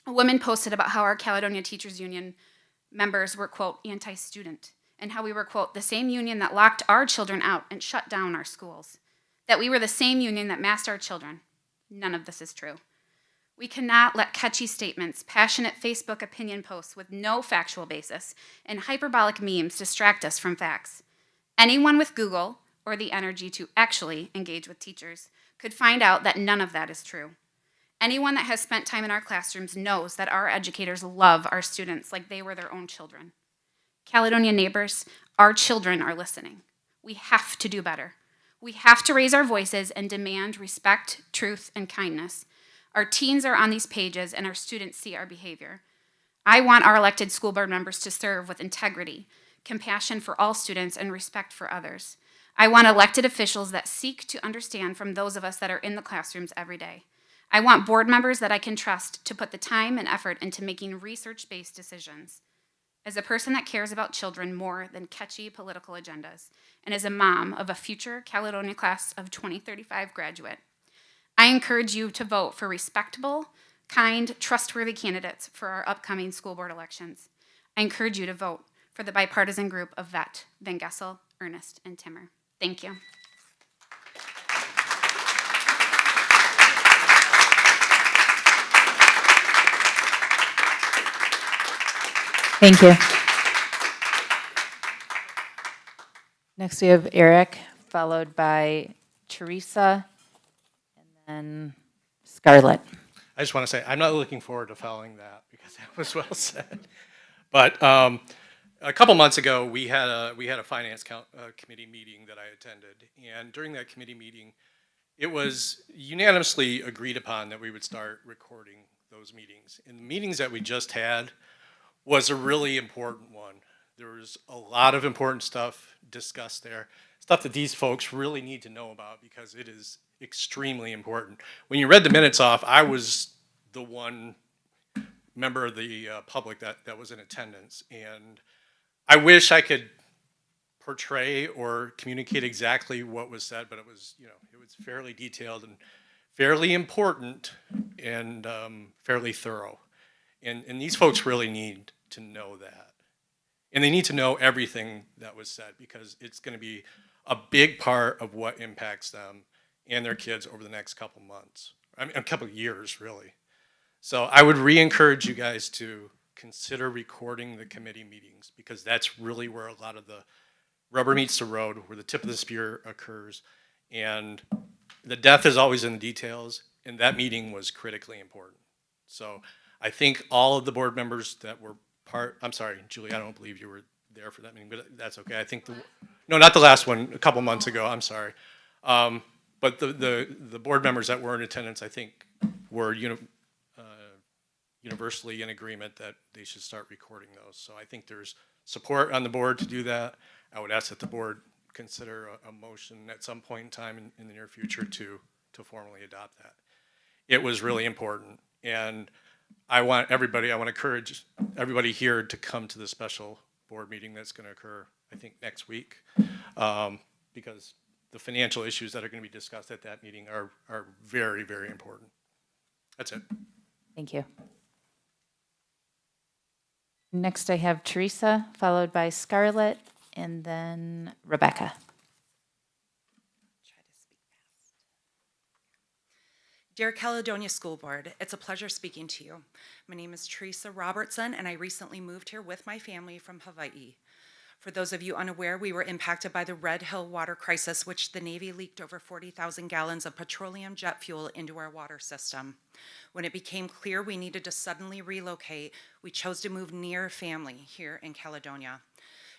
a woman posted about how our Caledonia Teachers Union members were, quote, anti-student, and how we were, quote, the same union that locked our children out and shut down our schools, that we were the same union that masked our children. None of this is true. We cannot let catchy statements, passionate Facebook opinion posts with no factual basis, and hyperbolic memes distract us from facts. Anyone with Google or the energy to actually engage with teachers could find out that none of that is true. Anyone that has spent time in our classrooms knows that our educators love our students like they were their own children. Caledonia neighbors, our children are listening. We have to do better. We have to raise our voices and demand respect, truth, and kindness. Our teens are on these pages and our students see our behavior. I want our elected school board members to serve with integrity, compassion for all students, and respect for others. I want elected officials that seek to understand from those of us that are in the classrooms every day. I want board members that I can trust to put the time and effort into making research-based decisions. As a person that cares about children more than catchy political agendas, and as a mom of a future Caledonia class of 2035 graduate, I encourage you to vote for respectable, kind, trustworthy candidates for our upcoming school board elections. I encourage you to vote for the bipartisan group of Vett, Van Gessel, Ernest, and Timmer. Thank you. Thank you. Next, we have Eric, followed by Teresa, and then Scarlett. I just want to say, I'm not looking forward to following that because that was well said. But a couple months ago, we had a finance committee meeting that I attended. And during that committee meeting, it was unanimously agreed upon that we would start recording those meetings. And the meetings that we just had was a really important one. There was a lot of important stuff discussed there, stuff that these folks really need to know about because it is extremely important. When you read the minutes off, I was the one member of the public that was in attendance. And I wish I could portray or communicate exactly what was said, but it was fairly detailed and fairly important and fairly thorough. And these folks really need to know that. And they need to know everything that was said because it's going to be a big part of what impacts them and their kids over the next couple months. I mean, a couple of years, really. So I would re-encourage you guys to consider recording the committee meetings because that's really where a lot of the rubber meets the road, where the tip of the spear occurs. And the death is always in the details, and that meeting was critically important. So I think all of the board members that were I'm sorry, Julie, I don't believe you were there for that meeting, but that's okay. I think no, not the last one, a couple months ago, I'm sorry. But the board members that were in attendance, I think, were universally in agreement that they should start recording those. So I think there's support on the board to do that. I would ask that the board consider a motion at some point in time in the near future to formally adopt that. It was really important. And I want to encourage everybody here to come to the special board meeting that's going to occur, I think, next week, because the financial issues that are going to be discussed at that meeting are very, very important. That's it. Thank you. Next, I have Teresa, followed by Scarlett, and then Rebecca. Dear Caledonia School Board, it's a pleasure speaking to you. My name is Teresa Robertson, and I recently moved here with my family from Hawaii. For those of you unaware, we were impacted by the Red Hill water crisis, which the Navy leaked over 40,000 gallons of petroleum jet fuel into our water system. When it became clear we needed to suddenly relocate, we chose to move near family here in Caledonia.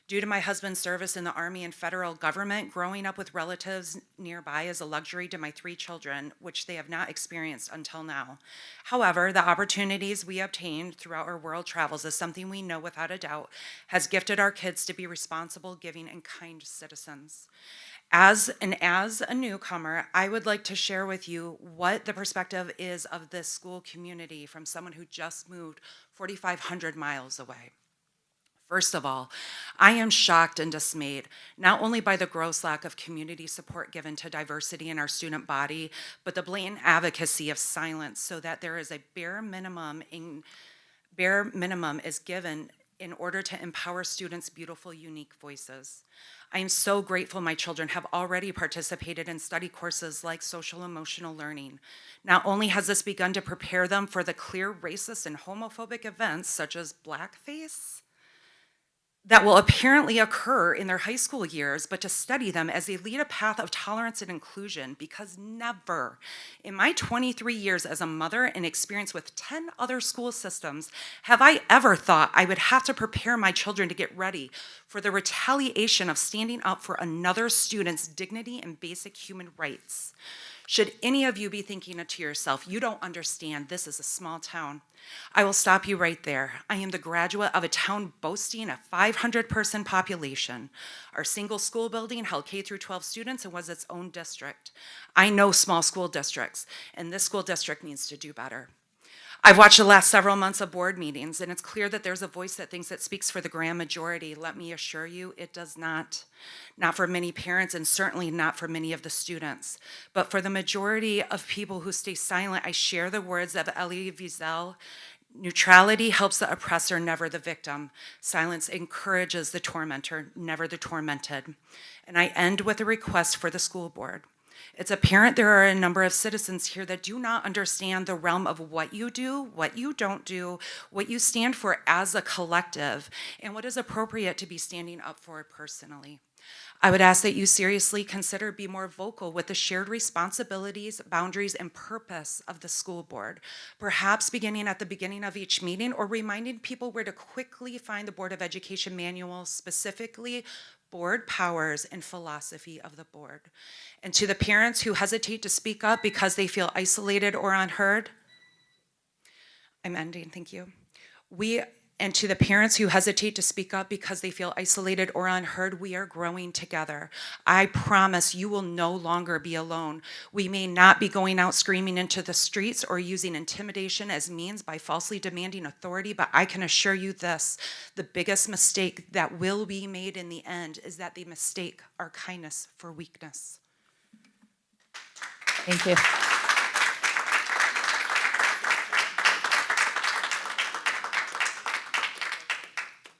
Due to my husband's service in the Army and federal government, growing up with relatives nearby is a luxury to my 3 children, which they have not experienced until now. However, the opportunities we obtained throughout our world travels is something we know without a doubt has gifted our kids to be responsible, giving, and kind citizens. As a newcomer, I would like to share with you what the perspective is of this school community from someone who just moved 4,500 miles away. First of all, I am shocked and dismayed, not only by the gross lack of community support given to diversity in our student body, but the blatant advocacy of silence so that there is a bare minimum is given in order to empower students' beautiful, unique voices. I am so grateful my children have already participated in study courses like social emotional learning. Not only has this begun to prepare them for the clear racist and homophobic events such as blackface, that will apparently occur in their high school years, but to study them as they lead a path of tolerance and inclusion, because never in my 23 years as a mother and experience with 10 other school systems have I ever thought I would have to prepare my children to get ready for the retaliation of standing up for another student's dignity and basic human rights. Should any of you be thinking to yourself, you don't understand, this is a small town, I will stop you right there. I am the graduate of a town boasting a 500-person population. Our single school building held K through 12 students and was its own district. I know small school districts, and this school district needs to do better. I've watched the last several months of board meetings, and it's clear that there's a voice that thinks it speaks for the grand majority. Let me assure you, it does not. Not for many parents, and certainly not for many of the students. But for the majority of people who stay silent, I share the words of Elie Wiesel. Neutrality helps the oppressor, never the victim. Silence encourages the tormentor, never the tormented. And I end with a request for the school board. It's apparent there are a number of citizens here that do not understand the realm of what you do, what you don't do, what you stand for as a collective, and what is appropriate to be standing up for personally. I would ask that you seriously consider being more vocal with the shared responsibilities, boundaries, and purpose of the school board. Perhaps beginning at the beginning of each meeting or reminding people where to quickly find the Board of Education manual, specifically board powers and philosophy of the board. And to the parents who hesitate to speak up because they feel isolated or unheard, I'm ending, thank you. And to the parents who hesitate to speak up because they feel isolated or unheard, we are growing together. I promise you will no longer be alone. We may not be going out screaming into the streets or using intimidation as means by falsely demanding authority, but I can assure you this, the biggest mistake that will be made in the end is that they mistake our kindness for weakness. Thank you.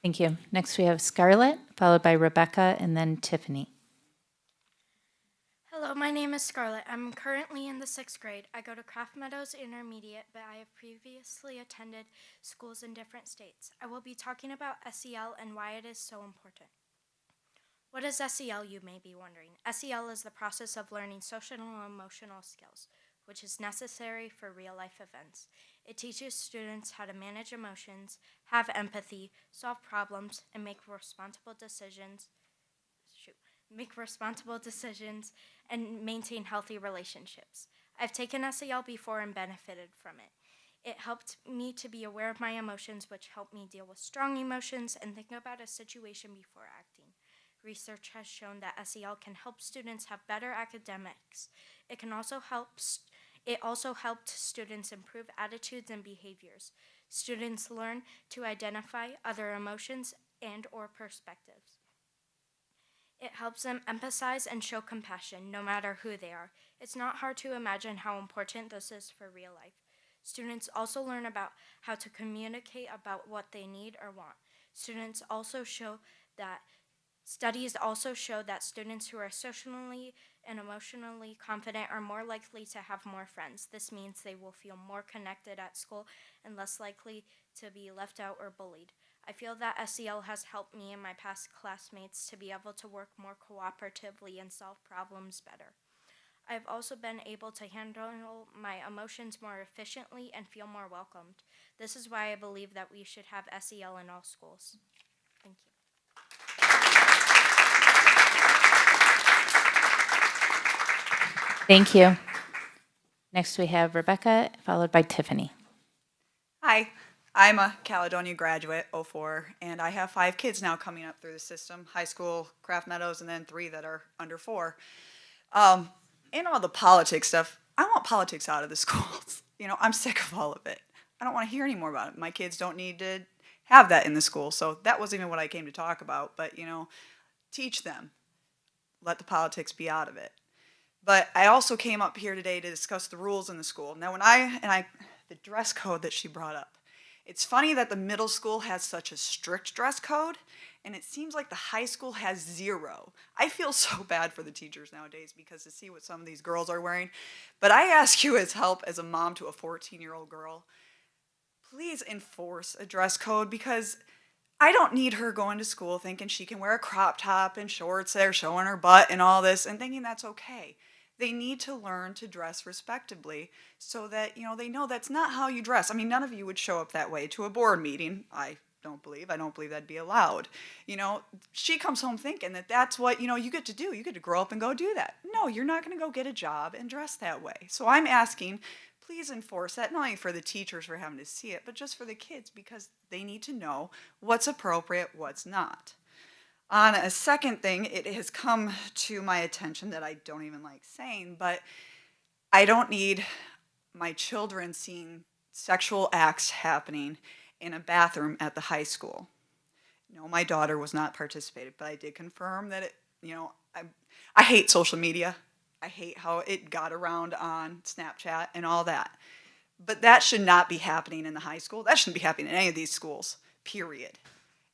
Thank you. Next, we have Scarlett, followed by Rebecca, and then Tiffany. Hello, my name is Scarlett. I'm currently in the 6th grade. I go to Craft Meadows Intermediate, but I have previously attended schools in different states. I will be talking about SEL and why it is so important. What is SEL, you may be wondering? SEL is the process of learning social and emotional skills, which is necessary for real-life events. It teaches students how to manage emotions, have empathy, solve problems, and make responsible decisions. And maintain healthy relationships. I've taken SEL before and benefited from it. It helped me to be aware of my emotions, which helped me deal with strong emotions and think about a situation before acting. Research has shown that SEL can help students have better academics. It also helped students improve attitudes and behaviors. Students learn to identify other emotions and or perspectives. It helps them empathize and show compassion, no matter who they are. It's not hard to imagine how important this is for real life. Students also learn about how to communicate about what they need or want. Studies also show that students who are socially and emotionally confident are more likely to have more friends. This means they will feel more connected at school and less likely to be left out or bullied. I feel that SEL has helped me and my past classmates to be able to work more cooperatively and solve problems better. I've also been able to handle my emotions more efficiently and feel more welcomed. This is why I believe that we should have SEL in all schools. Thank you. Thank you. Next, we have Rebecca, followed by Tiffany. Hi, I'm a Caledonia graduate, 04, and I have 5 kids now coming up through the system, high school, Craft Meadows, and then 3 that are under 4. And all the politics stuff, I want politics out of the schools. I'm sick of all of it. I don't want to hear any more about it. My kids don't need to have that in the school, so that wasn't even what I came to talk about, but, teach them. Let the politics be out of it. But I also came up here today to discuss the rules in the school. Now, the dress code that she brought up, it's funny that the middle school has such a strict dress code, and it seems like the high school has 0. I feel so bad for the teachers nowadays because to see what some of these girls are wearing. But I ask you as help as a mom to a 14-year-old girl, please enforce a dress code because I don't need her going to school thinking she can wear a crop top and shorts there showing her butt and all this and thinking that's okay. They need to learn to dress respectably so that, they know that's not how you dress. I mean, none of you would show up that way to a board meeting. I don't believe that'd be allowed. She comes home thinking that that's what, you get to do. You get to grow up and go do that. No, you're not going to go get a job and dress that way. So I'm asking, please enforce that, not only for the teachers for having to see it, but just for the kids because they need to know what's appropriate, what's not. On a second thing, it has come to my attention that I don't even like saying, but I don't need my children seeing sexual acts happening in a bathroom at the high school. No, my daughter was not participated, but I did confirm that it, I hate social media. I hate how it got around on Snapchat and all that. But that should not be happening in the high school. That shouldn't be happening in any of these schools, period.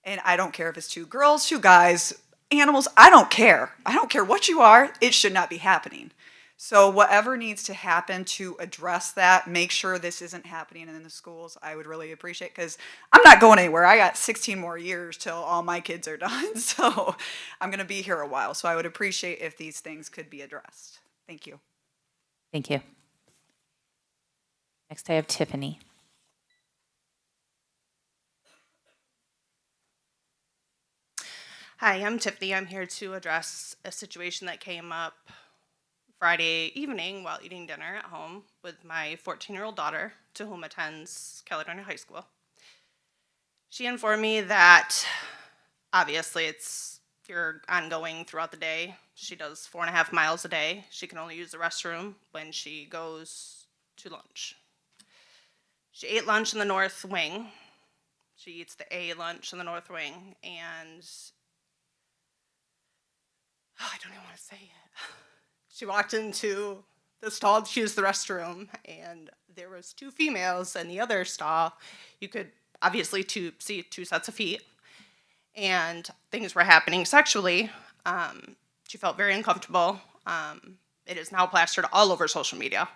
And I don't care if it's two girls, two guys, animals, I don't care. I don't care what you are, it should not be happening. So whatever needs to happen to address that, make sure this isn't happening in the schools, I would really appreciate, because I'm not going anywhere. I got 16 more years till all my kids are done, so I'm gonna be here a while. So I would appreciate if these things could be addressed. Thank you. Thank you. Next, I have Tiffany. Hi, I'm Tiffany. I'm here to address a situation that came up Friday evening while eating dinner at home with my 14-year-old daughter, to whom attends Caledonia High School. She informed me that obviously it's you're ongoing throughout the day. She does 4.5 miles a day. She can only use the restroom when she goes to lunch. She ate lunch in the north wing. She eats the A lunch in the north wing, and I don't even want to say it. She walked into the stall to use the restroom, and there was 2 females in the other stall. You could obviously see 2 sets of feet, and things were happening sexually. She felt very uncomfortable. It is now plastered all over social media.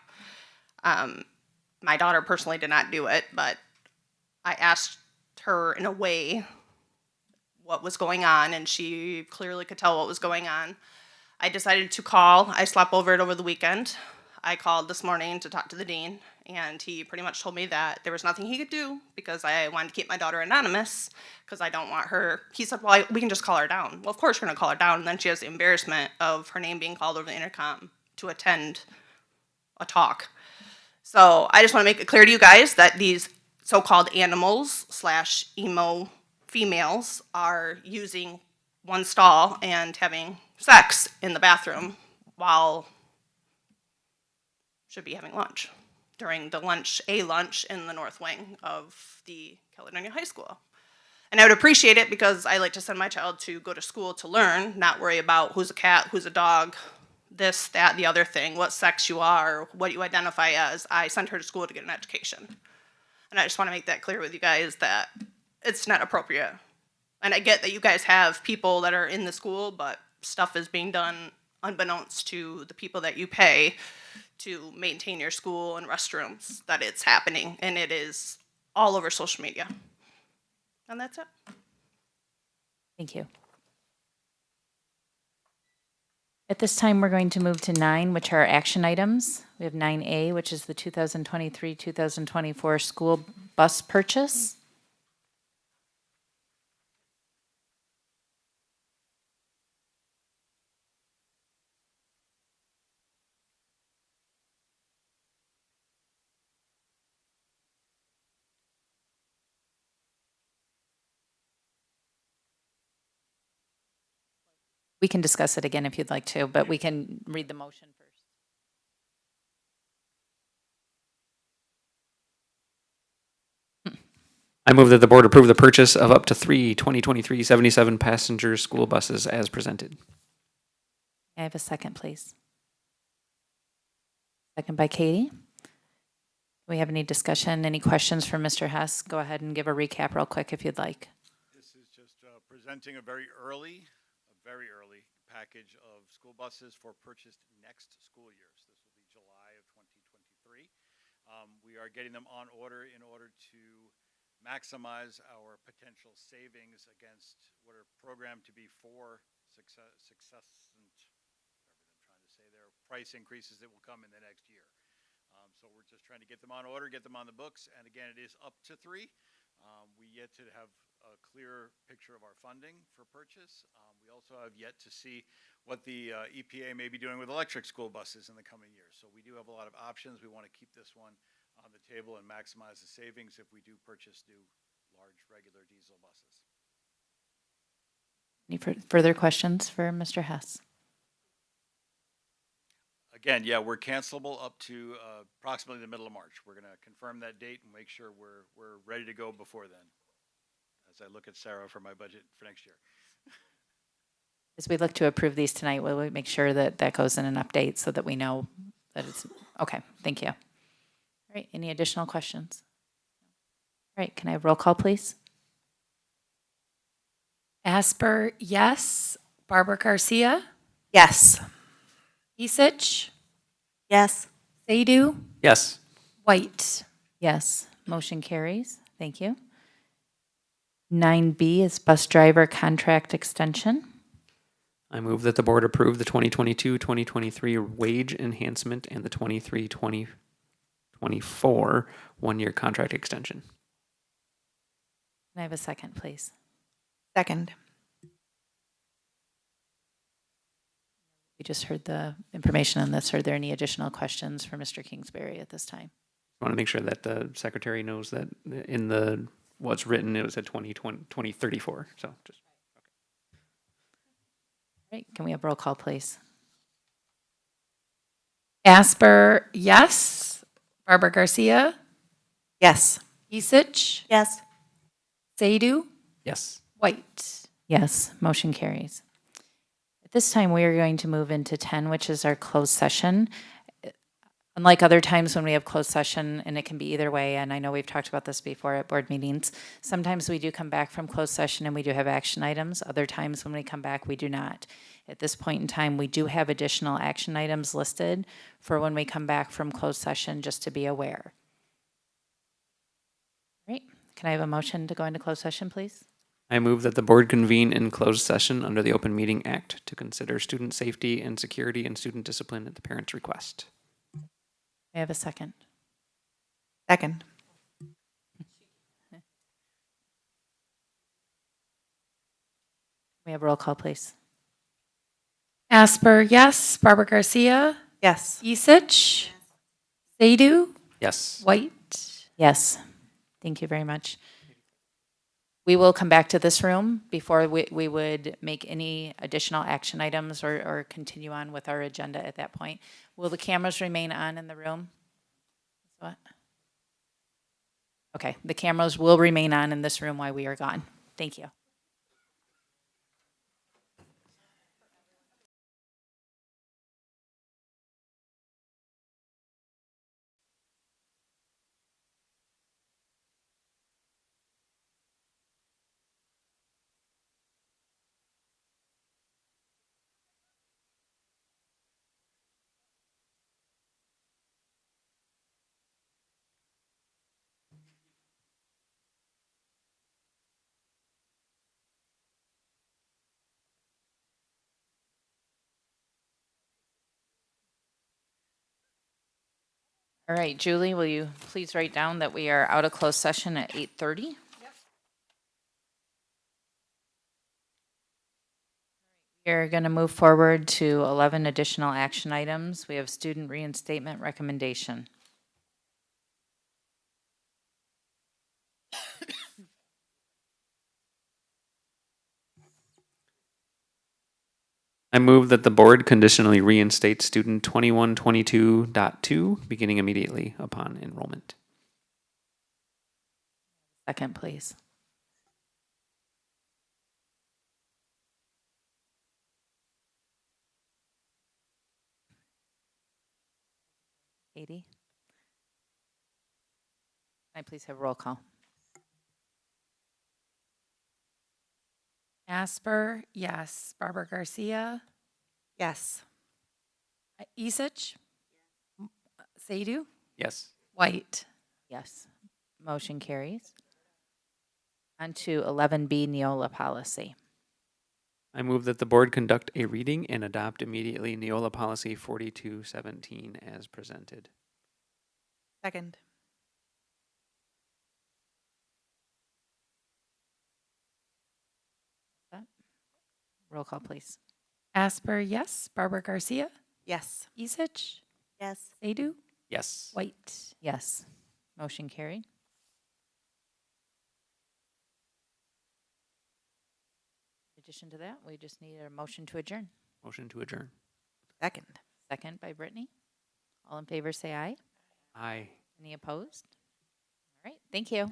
My daughter personally did not do it, but I asked her in a way what was going on, and she clearly could tell what was going on. I decided to call. I slept over it over the weekend. I called this morning to talk to the dean, and he pretty much told me that there was nothing he could do because I wanted to keep my daughter anonymous because I don't want her. He said, well, we can just call her down. Well, of course we're going to call her down, and then she has the embarrassment of her name being called over the intercom to attend a talk. So I just want to make it clear to you guys that these so-called animals / emo females are using one stall and having sex in the bathroom while should be having lunch during the lunch in the north wing of the Caledonia High School. And I would appreciate it because I like to send my child to go to school to learn, not worry about who's a cat, who's a dog, this, that, the other thing, what sex you are, what you identify as. I sent her to school to get an education. And I just want to make that clear with you guys that it's not appropriate. And I get that you guys have people that are in the school, but stuff is being done unbeknownst to the people that you pay to maintain your school and restrooms, that it's happening, and it is all over social media. And that's it. Thank you. At this time, we're going to move to 9, which are action items. We have 9A, which is the 2023-2024 school bus purchase. We can discuss it again if you'd like to, but we can read the motion first. I move that the board approve the purchase of up to 3 2023 77-passenger school buses as presented. May I have a second, please? Second by Katie. Do we have any discussion, any questions for Mr. Hess? Go ahead and give a recap real quick if you'd like. This is just presenting a very early package of school buses for purchase next school year. So this will be July of 2023. We are getting them on order in order to maximize our potential savings against what are programmed to be 4 price increases that will come in the next year. So we're just trying to get them on order, get them on the books, and again, it is up to 3. We yet to have a clear picture of our funding for purchase. We also have yet to see what the EPA may be doing with electric school buses in the coming years. So we do have a lot of options. We want to keep this one on the table and maximize the savings if we do purchase new large regular diesel buses. Any further questions for Mr. Hess? again, yeah, we're cancelable up to approximately the middle of March. We're going to confirm that date and make sure we're ready to go before then. As I look at Sarah for my budget for next year. As we look to approve these tonight, will we make sure that that goes in an update so that we know that it's, okay, thank you. All right, any additional questions? All right, can I have roll call, please? Asper, yes. Barbara Garcia, Yes. Isich, Yes. Sadu, Yes. White. Yes, motion carries. Thank you. 9B is bus driver contract extension. I move that the board approve the 2022-2023 wage enhancement and the 23-24 one-year contract extension. Can I have a second, please? Second. We just heard the information on this. Are there any additional questions for Mr. Kingsbury at this time? I want to make sure that the secretary knows that in the what's written, it was at 2034. So just. All right, can we have roll call, please? Asper, yes. Barbara Garcia, Yes. Isich, Yes. Sadu, Yes. White. Yes, motion carries. At this time, we are going to move into 10, which is our closed session. Unlike other times when we have closed session, and it can be either way, and I know we've talked about this before at board meetings, sometimes we do come back from closed session and we do have action items. Other times when we come back, we do not. At this point in time, we do have additional action items listed for when we come back from closed session, just to be aware. All right, can I have a motion to go into closed session, please? I move that the board convene in closed session under the Open Meeting Act to consider student safety and security and student discipline at the parent's request. I have a second. Second. We have roll call, please. Asper, yes. Barbara Garcia, Yes. Isich, Sadu, Yes. White. Yes, thank you very much. We will come back to this room before we would make any additional action items or continue on with our agenda at that point. Will the cameras remain on in the room? What? Okay, the cameras will remain on in this room while we are gone. Thank you. All right, Julie, will you please write down that we are out of closed session at 8:30? We're going to move forward to 11 additional action items. We have student reinstatement recommendation. I move that the board conditionally reinstate student 2122.2 beginning immediately upon enrollment. Second, please. Katie? Can I please have roll call? Asper, yes. Barbara Garcia, Yes. Isich, Sadu, Yes. White. Yes. Motion carries. On to 11B, Neola policy. I move that the board conduct a reading and adopt immediately Neola Policy 4217 as presented. Second. Roll call, please. Asper, yes. Barbara Garcia, Yes. Isich, Yes. Sadu, Yes. White. Yes. Motion carried. In addition to that, we just need a motion to adjourn. Motion to adjourn. Second. Second by Brittany. All in favor say aye. Aye. Any opposed? All right, thank you.